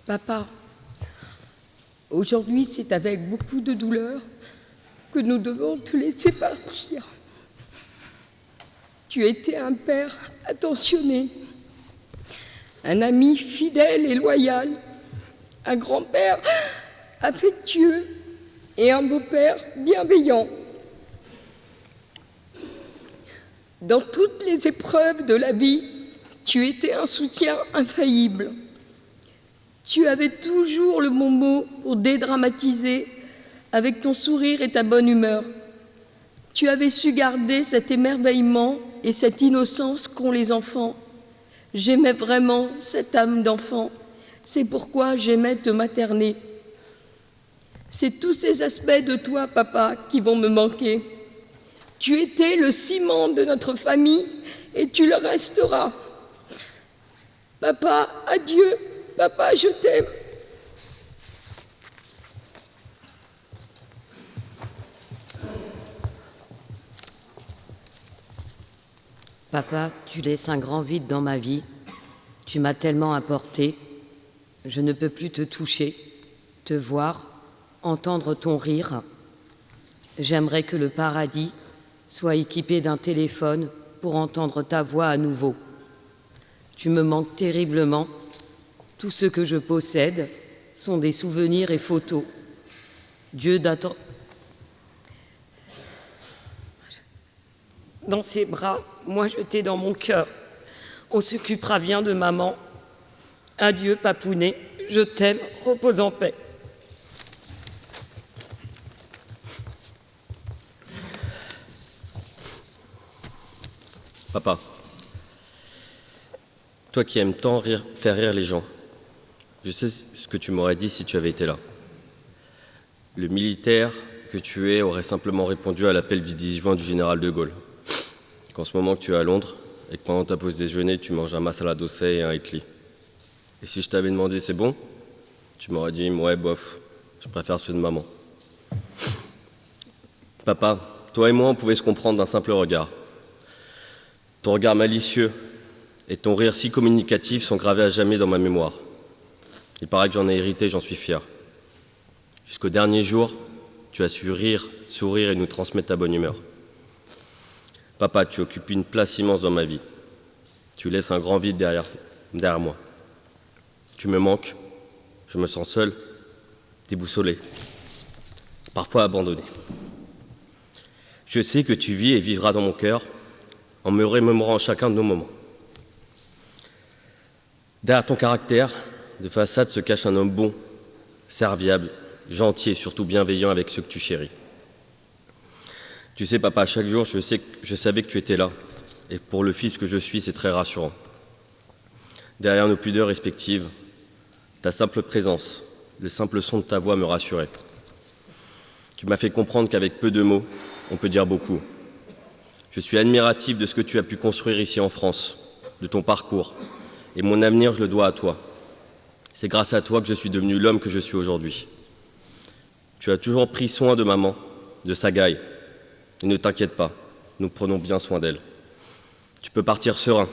Papa, aujourd'hui c'est avec beaucoup de douleur que nous devons te laisser partir. Tu étais un père attentionné, un ami fidèle et loyal, un grand-père affectueux et un beau-père bienveillant. Dans toutes les épreuves de la vie, tu étais un soutien infaillible. Tu avais toujours le bon mot pour dédramatiser avec ton sourire et ta bonne humeur. Tu avais su garder cet émerveillement et cette innocence qu'ont les enfants. J'aimais vraiment cette âme d'enfant. C'est pourquoi j'aimais te materner. C'est tous ces aspects de toi, papa, qui vont me manquer. Tu étais le ciment de notre famille et tu le resteras. Papa, adieu. Papa, je t'aime. Papa, tu laisses un grand vide dans ma vie. Tu m'as tellement apporté. Je ne peux plus te toucher, te voir, entendre ton rire. J'aimerais que le paradis soit équipé d'un téléphone pour entendre ta voix à nouveau. Tu me manques terriblement. Tout ce que je possède sont des souvenirs et photos. Dieu d'attend. Dans ses bras, moi je t'ai dans mon cœur. On s'occupera bien de maman. Adieu, papounet. Je t'aime. Repose en paix. Papa, toi qui aimes tant faire rire les gens, je sais ce que tu m'aurais dit si tu avais été là. Le militaire que tu es aurait simplement répondu à l'appel du 10 juin du général de Gaulle. Qu'en ce moment que tu es à Londres et que pendant ta pause déjeuner, tu manges un masala dosa et un idli. Et si je t'avais demandé c'est bon, tu m'aurais dit ouais bof, je préfère ceux de maman. Papa, toi et moi on pouvait se comprendre d'un simple regard. Ton regard malicieux et ton rire si communicatif sont gravés à jamais dans ma mémoire. Il paraît que j'en ai hérité, j'en suis fier. Jusqu'au dernier jour, tu as su rire, sourire et nous transmettre ta bonne humeur. Papa, tu occupes une place immense dans ma vie. Tu laisses un grand vide derrière moi. Tu me manques, je me sens seul, déboussolé, parfois abandonné. Je sais que tu vis et vivras dans mon cœur, en me remémorant chacun de nos moments. Derrière ton caractère de façade se cache un homme bon, serviable, gentil et surtout bienveillant avec ceux que tu chéris. Tu sais, papa, chaque jour, je savais que tu étais là. Et pour le fils que je suis, c'est très rassurant. Derrière nos pudeurs respectives, ta simple présence, le simple son de ta voix me rassurait. Tu m'as fait comprendre qu'avec peu de mots, on peut dire beaucoup. Je suis admiratif de ce que tu as pu construire ici en France, de ton parcours. Et mon avenir, je le dois à toi. C'est grâce à toi que je suis devenu l'homme que je suis aujourd'hui. Tu as toujours pris soin de maman, de Sagaï. Et ne t'inquiète pas, nous prenons bien soin d'elle. Tu peux partir serein,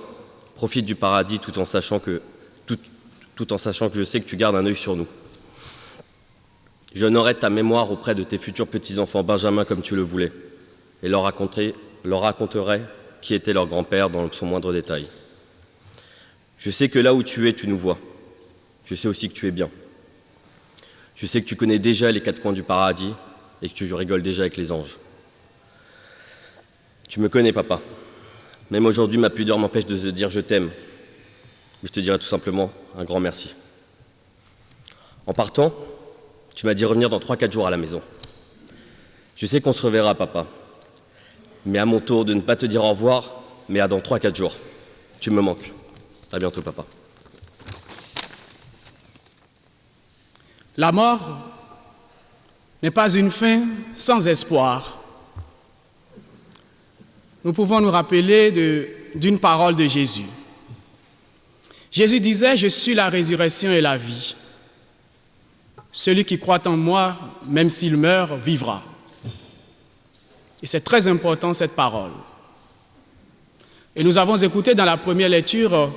profite du paradis tout en sachant que je sais que tu gardes un œil sur nous. J'honorerai ta mémoire auprès de tes futurs petits-enfants Benjamin comme tu le voulais, et leur raconterai qui était leur grand-père dans son moindre détail. Je sais que là où tu es, tu nous vois. Je sais aussi que tu es bien. Je sais que tu connais déjà les quatre coins du paradis et que tu rigoles déjà avec les anges. Tu me connais, papa. Même aujourd'hui, ma pudeur m'empêche de te dire je t'aime. Je te dirai tout simplement un grand merci. En partant, tu m'as dit revenir dans 3-4 jours à la maison. Je sais qu'on se reverra, papa. Mais à mon tour de ne pas te dire au revoir, mais à dans 3-4 jours. Tu me manques. À bientôt, papa. La mort n'est pas une fin sans espoir. Nous pouvons nous rappeler d'une parole de Jésus. Jésus disait, « Je suis la résurrection et la vie. Celui qui croit en moi, même s'il meurt, vivra. » Et c'est très important cette parole. Et nous avons écouté dans la première lecture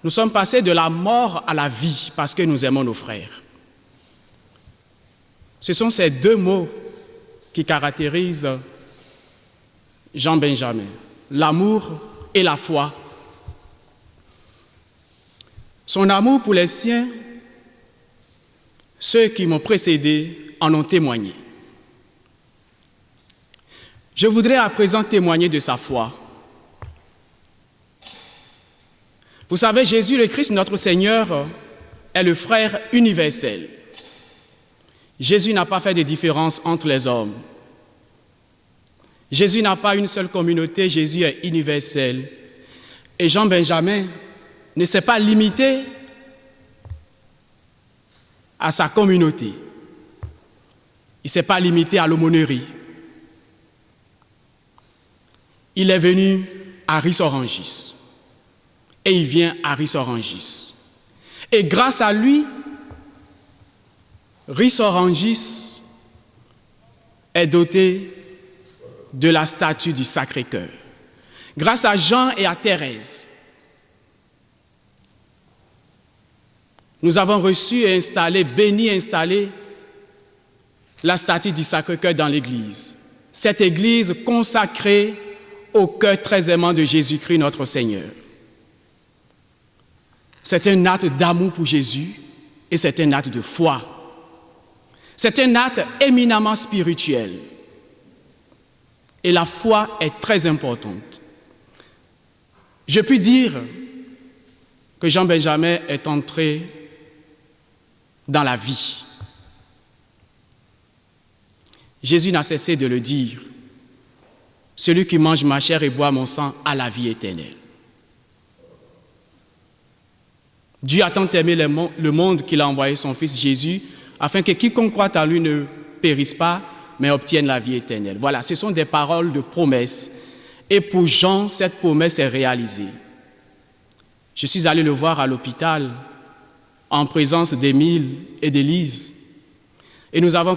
Nous sommes passés de la mort à la vie parce que nous aimons nos frères. Ce sont ces deux mots qui caractérisent Jean Benjamin, l'amour et la foi. Son amour pour les siens, ceux qui m'ont précédé en ont témoigné. Je voudrais à présent témoigner de sa foi. Vous savez, Jésus le Christ, notre Seigneur, est le frère universel. Jésus n'a pas fait de différence entre les hommes. Jésus n'a pas une seule communauté, Jésus est universel. Et Jean Benjamin ne s'est pas limité à sa communauté. Il ne s'est pas limité à l'aumônerie. Il est venu à Ris-Orangis. Et il vient à Ris-Orangis. Et grâce à lui, Ris-Orangis est doté de la statue du Sacré-Cœur. Grâce à Jean et à Thérèse, nous avons reçu et installé, béni et installé la statue du Sacré-Cœur dans l'Église. Cette Église consacrée au cœur très aimant de Jésus-Christ, notre Seigneur. C'est un acte d'amour pour Jésus et c'est un acte de foi. C'est un acte éminemment spirituel. Et la foi est très importante. Je puis dire que Jean Benjamin est entré dans la vie. Jésus n'a cessé de le dire. Celui qui mange ma chair et boit mon sang a la vie éternelle. Dieu a tant aimé le monde qu'il a envoyé son Fils Jésus, afin que quiconque croit en lui ne périsse pas, mais obtienne la vie éternelle. Voilà, ce sont des paroles de promesse. Et pour Jean, cette promesse est réalisée. Je suis allé le voir à l'hôpital, en présence d'Émile et d'Élise. Et nous avons,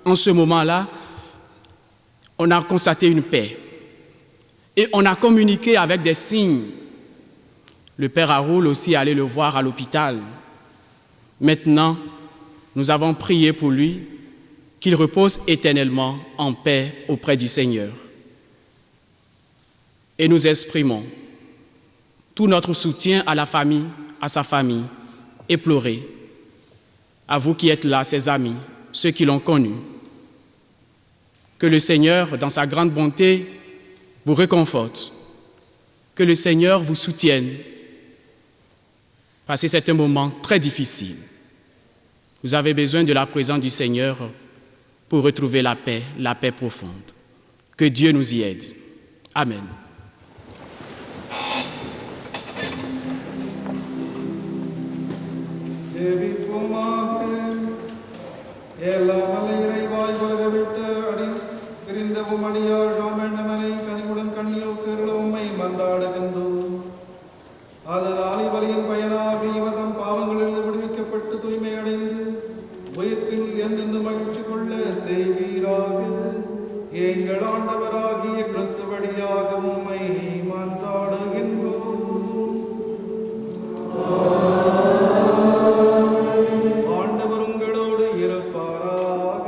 en ce moment-là, on a constaté une paix. Et on a communiqué avec des signes. Le père Haroul aussi allé le voir à l'hôpital. Maintenant, nous avons prié pour lui, qu'il repose éternellement en paix auprès du Seigneur. Et nous exprimons tout notre soutien à la famille, à sa famille, éplorée. À vous qui êtes là, ses amis, ceux qui l'ont connu. Que le Seigneur, dans sa grande bonté, vous réconforte. Que le Seigneur vous soutienne. Parce que c'est un moment très difficile. Vous avez besoin de la présence du Seigneur pour retrouver la paix profonde. Que Dieu nous y aide. Amen. அதனால் இவரின் பயனாக இவதம் பாவங்களிலிருந்து விடுவிக்கப்பட்டு தூய்மை அடைந்து உயிர்ப்பில் என்றென்று மகிழ்ச்சி கொள்ள செய்வீராக. எங்கள் ஆண்டவராகிய கிறிஸ்து வழியாக உம்மை மன்றாடுகின்றோம். ஆண்டவர் உங்களோடு இருப்பாராக.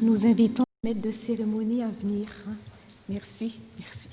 Nous invitons le maître de cérémonie à venir. Merci, merci.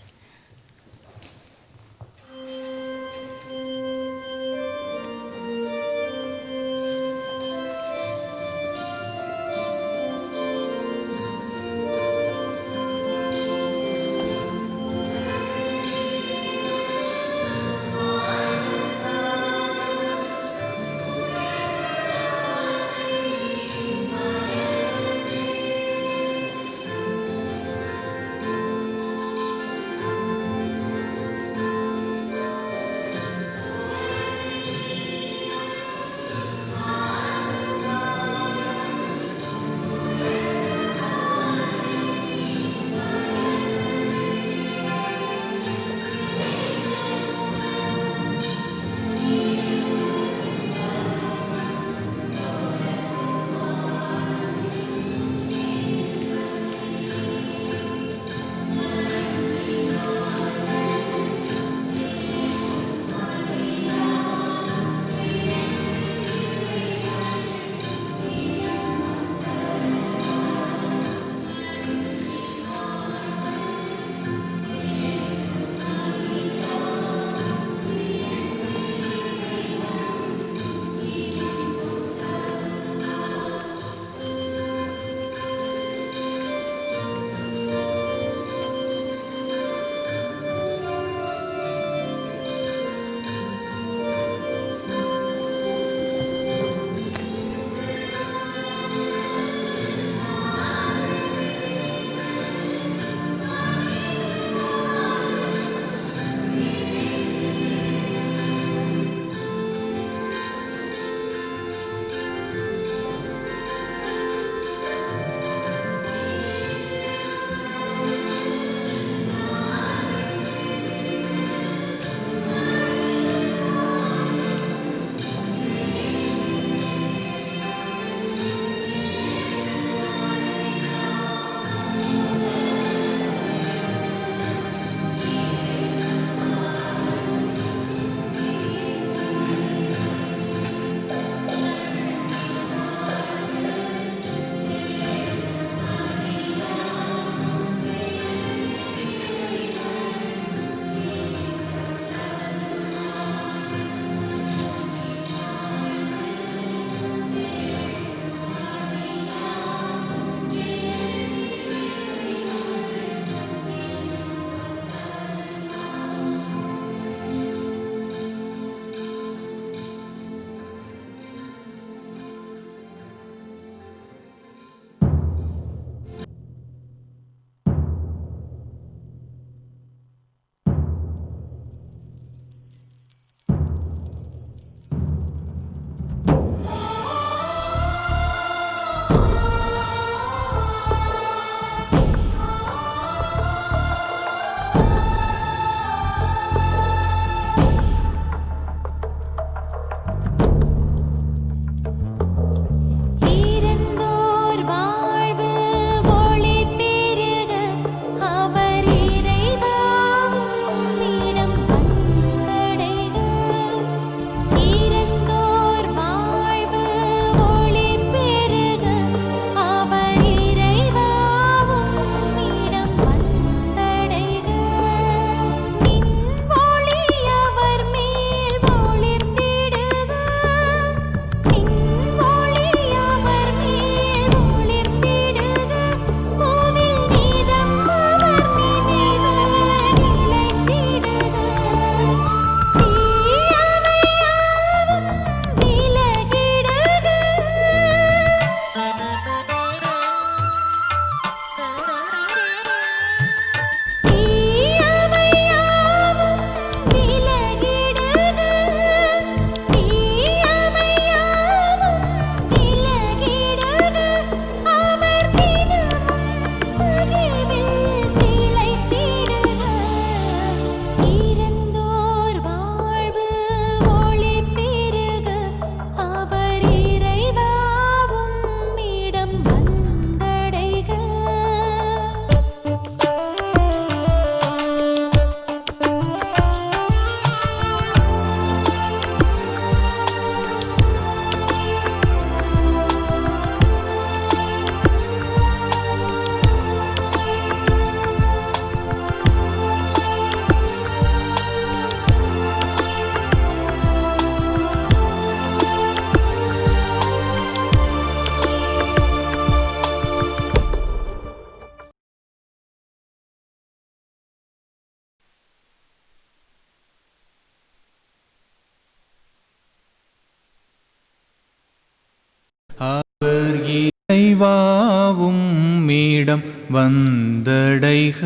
அவர் இறைவாவும் மீடம் வந்தடைக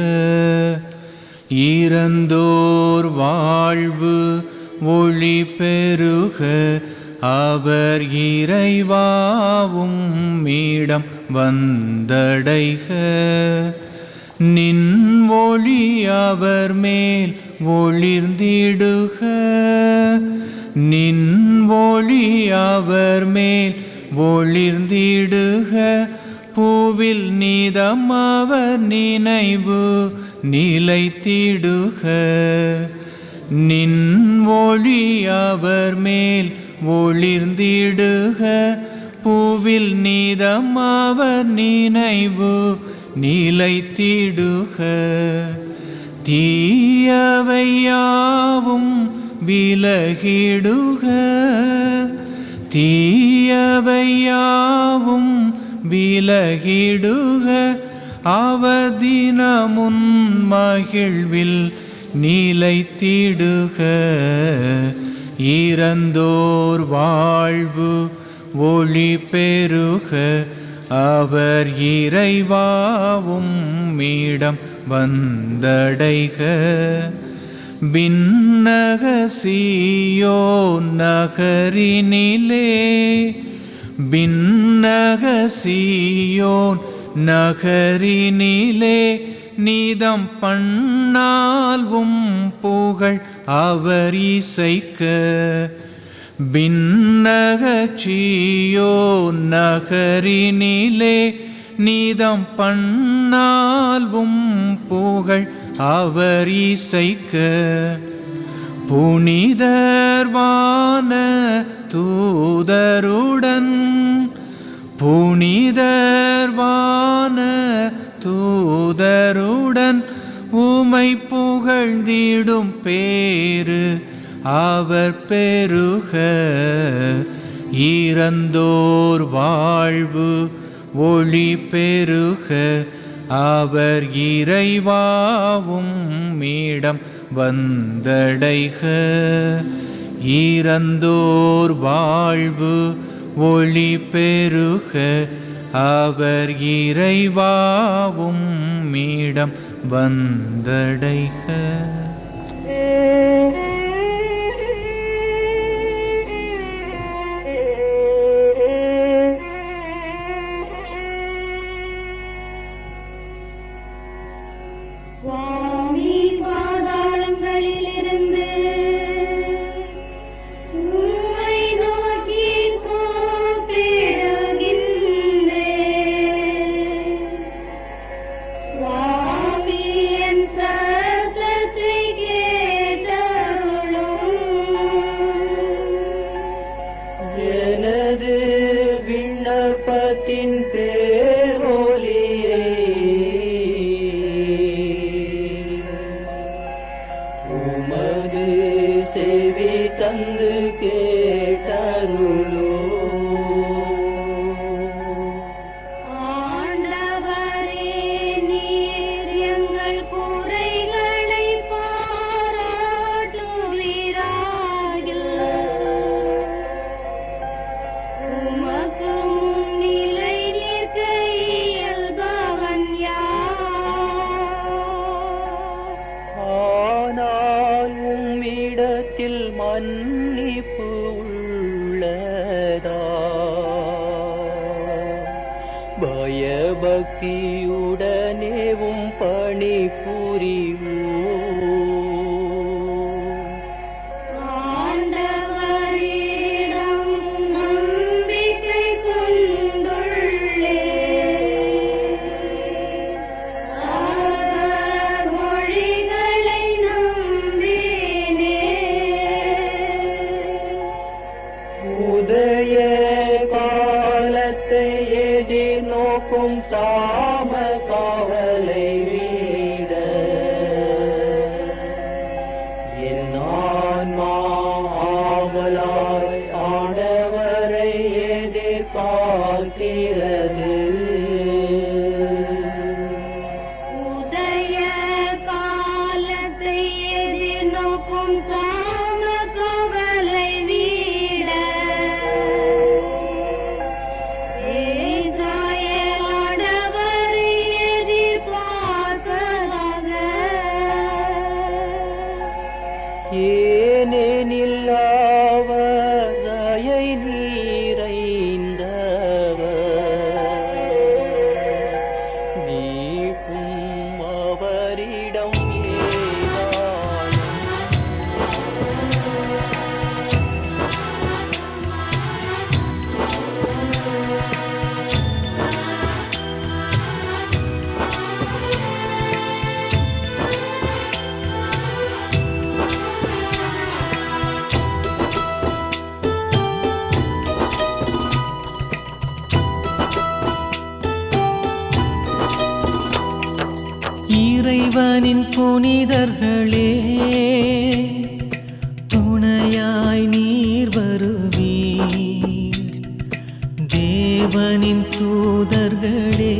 இறந்தோர் வாழ்வு ஒளி பெருக அவர் இறைவாவும் மீடம் வந்தடைக நின் ஒளி அவர் மேல் ஒளிர்ந்திடுக நின் ஒளி அவர் மேல் ஒளிர்ந்திடுக பூவில் நீதம் அவர் நினைவு நிலைத்திடுக நின் ஒளி அவர் மேல் ஒளிர்ந்திடுக பூவில் நீதம் அவர் நினைவு நிலைத்திடுக தீயவையாவும் விலகிடுக தீயவையாவும் விலகிடுக அவதினமுன் மகிழ்வில் நிலைத்திடுக இறந்தோர் வாழ்வு ஒளி பெருக அவர் இறைவாவும் மீடம் வந்தடைக விண்ணக சீயோன் நகரினிலே விண்ணக சீயோன் நகரினிலே நீதம் பண்ணால்வும் புகழ் அவர் இசைக்க விண்ணக சீயோன் நகரினிலே நீதம் பண்ணால்வும் புகழ் அவர் இசைக்க புனிதர்வான தூதருடன் புனிதர்வான தூதருடன் உமை புகழ்ந்திடும் பேரு அவர் பெருக இறந்தோர் வாழ்வு ஒளி பெருக அவர் இறைவாவும் மீடம் வந்தடைக இறந்தோர் வாழ்வு ஒளி பெருக அவர் இறைவாவும் மீடம் வந்தடைக பயபக்தியுடனேவும் பணி புரிவோம். ஆண்டவரிடம் நம்பிக்கை கொண்டுள்ளே, அவர் மொழிகளை நம்பினே. உதய காலத்தை எதிர்நோக்கும் சாம காவலை வீட என் ஆன்மா ஆவலாய் ஆண்டவரை எதிர்பார்க்கிறது. உதய காலத்தை எதிர்நோக்கும் சாம காவலை வீட இறைவனின் புனிதர்களே, துணையாய் நீர் வருவீர். தேவனின் தூதர்களே,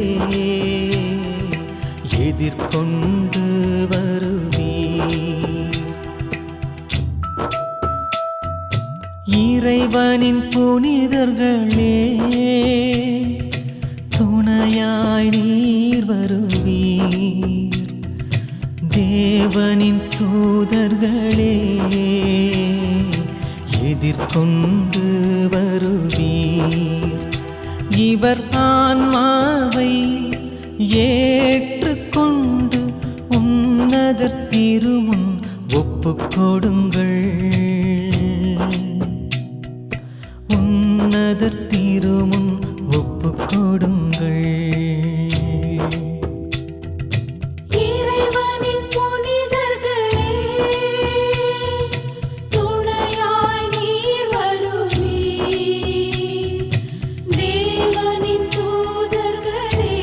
எதிர்கொண்டு வருவீர். இறைவனின் புனிதர்களே, துணையாய் நீர் வருவீர். தேவனின் தூதர்களே, எதிர்கொண்டு வருவீர். இவர் ஆன்மாவை ஏற்றுக்கொண்டு உன்னதர் திருமுன் ஒப்புக் கொடுங்கள். உன்னதர் திருமுன் ஒப்புக் கொடுங்கள். இறைவனின் புனிதர்களே, துணையாய் நீர் வருவீர். தேவனின் தூதர்களே,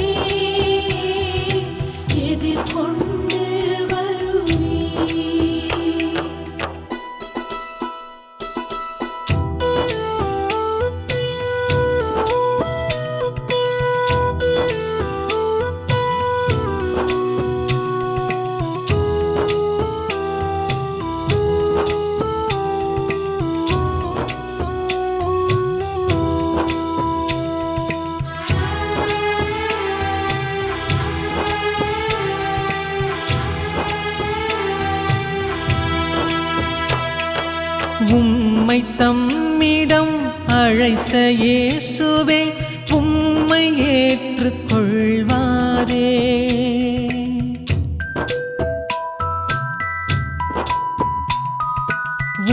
எதிர்கொண்டு வருவீர். உம்மை தம்மிடம் அழைத்த இயேசுவே, உம்மை ஏற்றுக்கொள்வாரே.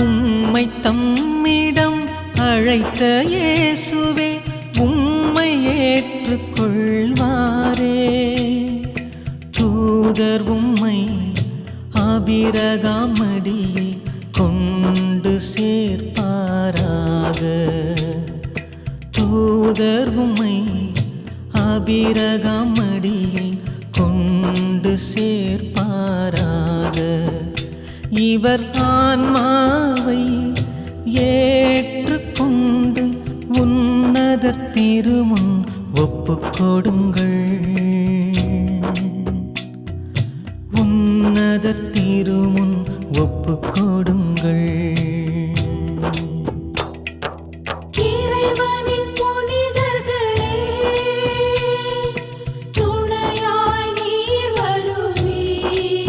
உம்மை தம்மிடம் அழைத்த இயேசுவே, உம்மை ஏற்றுக்கொள்வாரே. தூதர் உம்மை ஆபிரகாம் மடியில் கொண்டு சேர்ப்பாராக. தூதர் உம்மை ஆபிரகாம் மடியில் கொண்டு சேர்ப்பாராக. இவர் ஆன்மாவை ஏற்றுக்கொண்டு உன்னதர் திருமுன் ஒப்புக் கொடுங்கள். உன்னதர் திருமுன் ஒப்புக் கொடுங்கள். இறைவனின் புனிதர்களே, துணையாய் நீர் வருவீர்.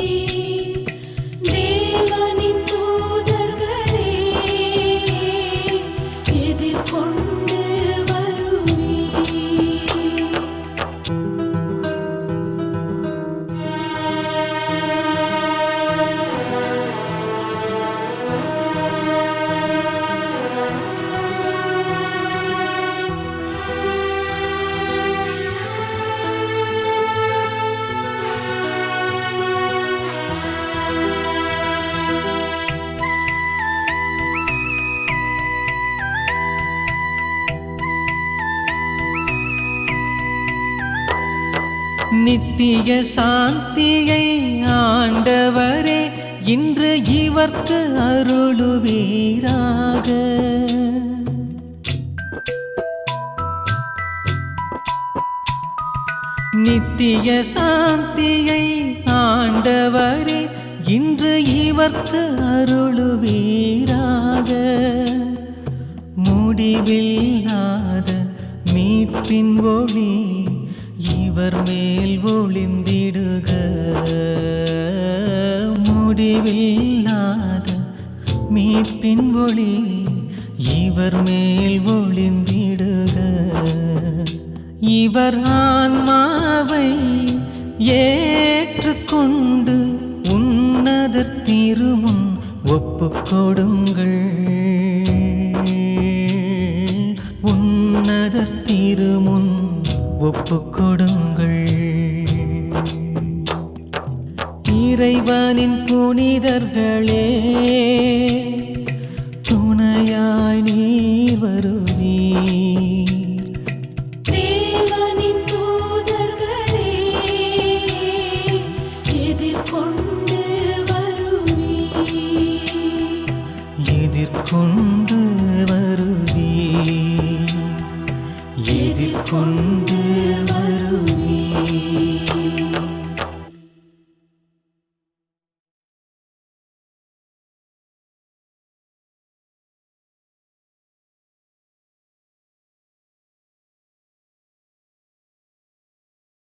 தேவனின் தூதர்களே, எதிர்கொண்டு வருவீர். நித்திய சாந்தியை ஆண்டவரே, இன்று இவர்க்கு அருளுவீராக. நித்திய சாந்தியை ஆண்டவரே, இன்று இவர்க்கு அருளுவீராக. முடிவில்லாத மீட்பின் ஒளி இவர் மேல் ஒளிந்திடுக. முடிவில்லாத மீட்பின் ஒளி இவர் மேல் ஒளிந்திடுக. இவர் ஆன்மாவை ஏற்றுக்கொண்டு உன்னதர் திருமுன் ஒப்புக் கொடுங்கள். உன்னதர் திருமுன் ஒப்புக் கொடுங்கள். இறைவனின் புனிதர்களே, துணையாய் நீர் வருவீர். தேவனின் தூதர்களே, கொண்டு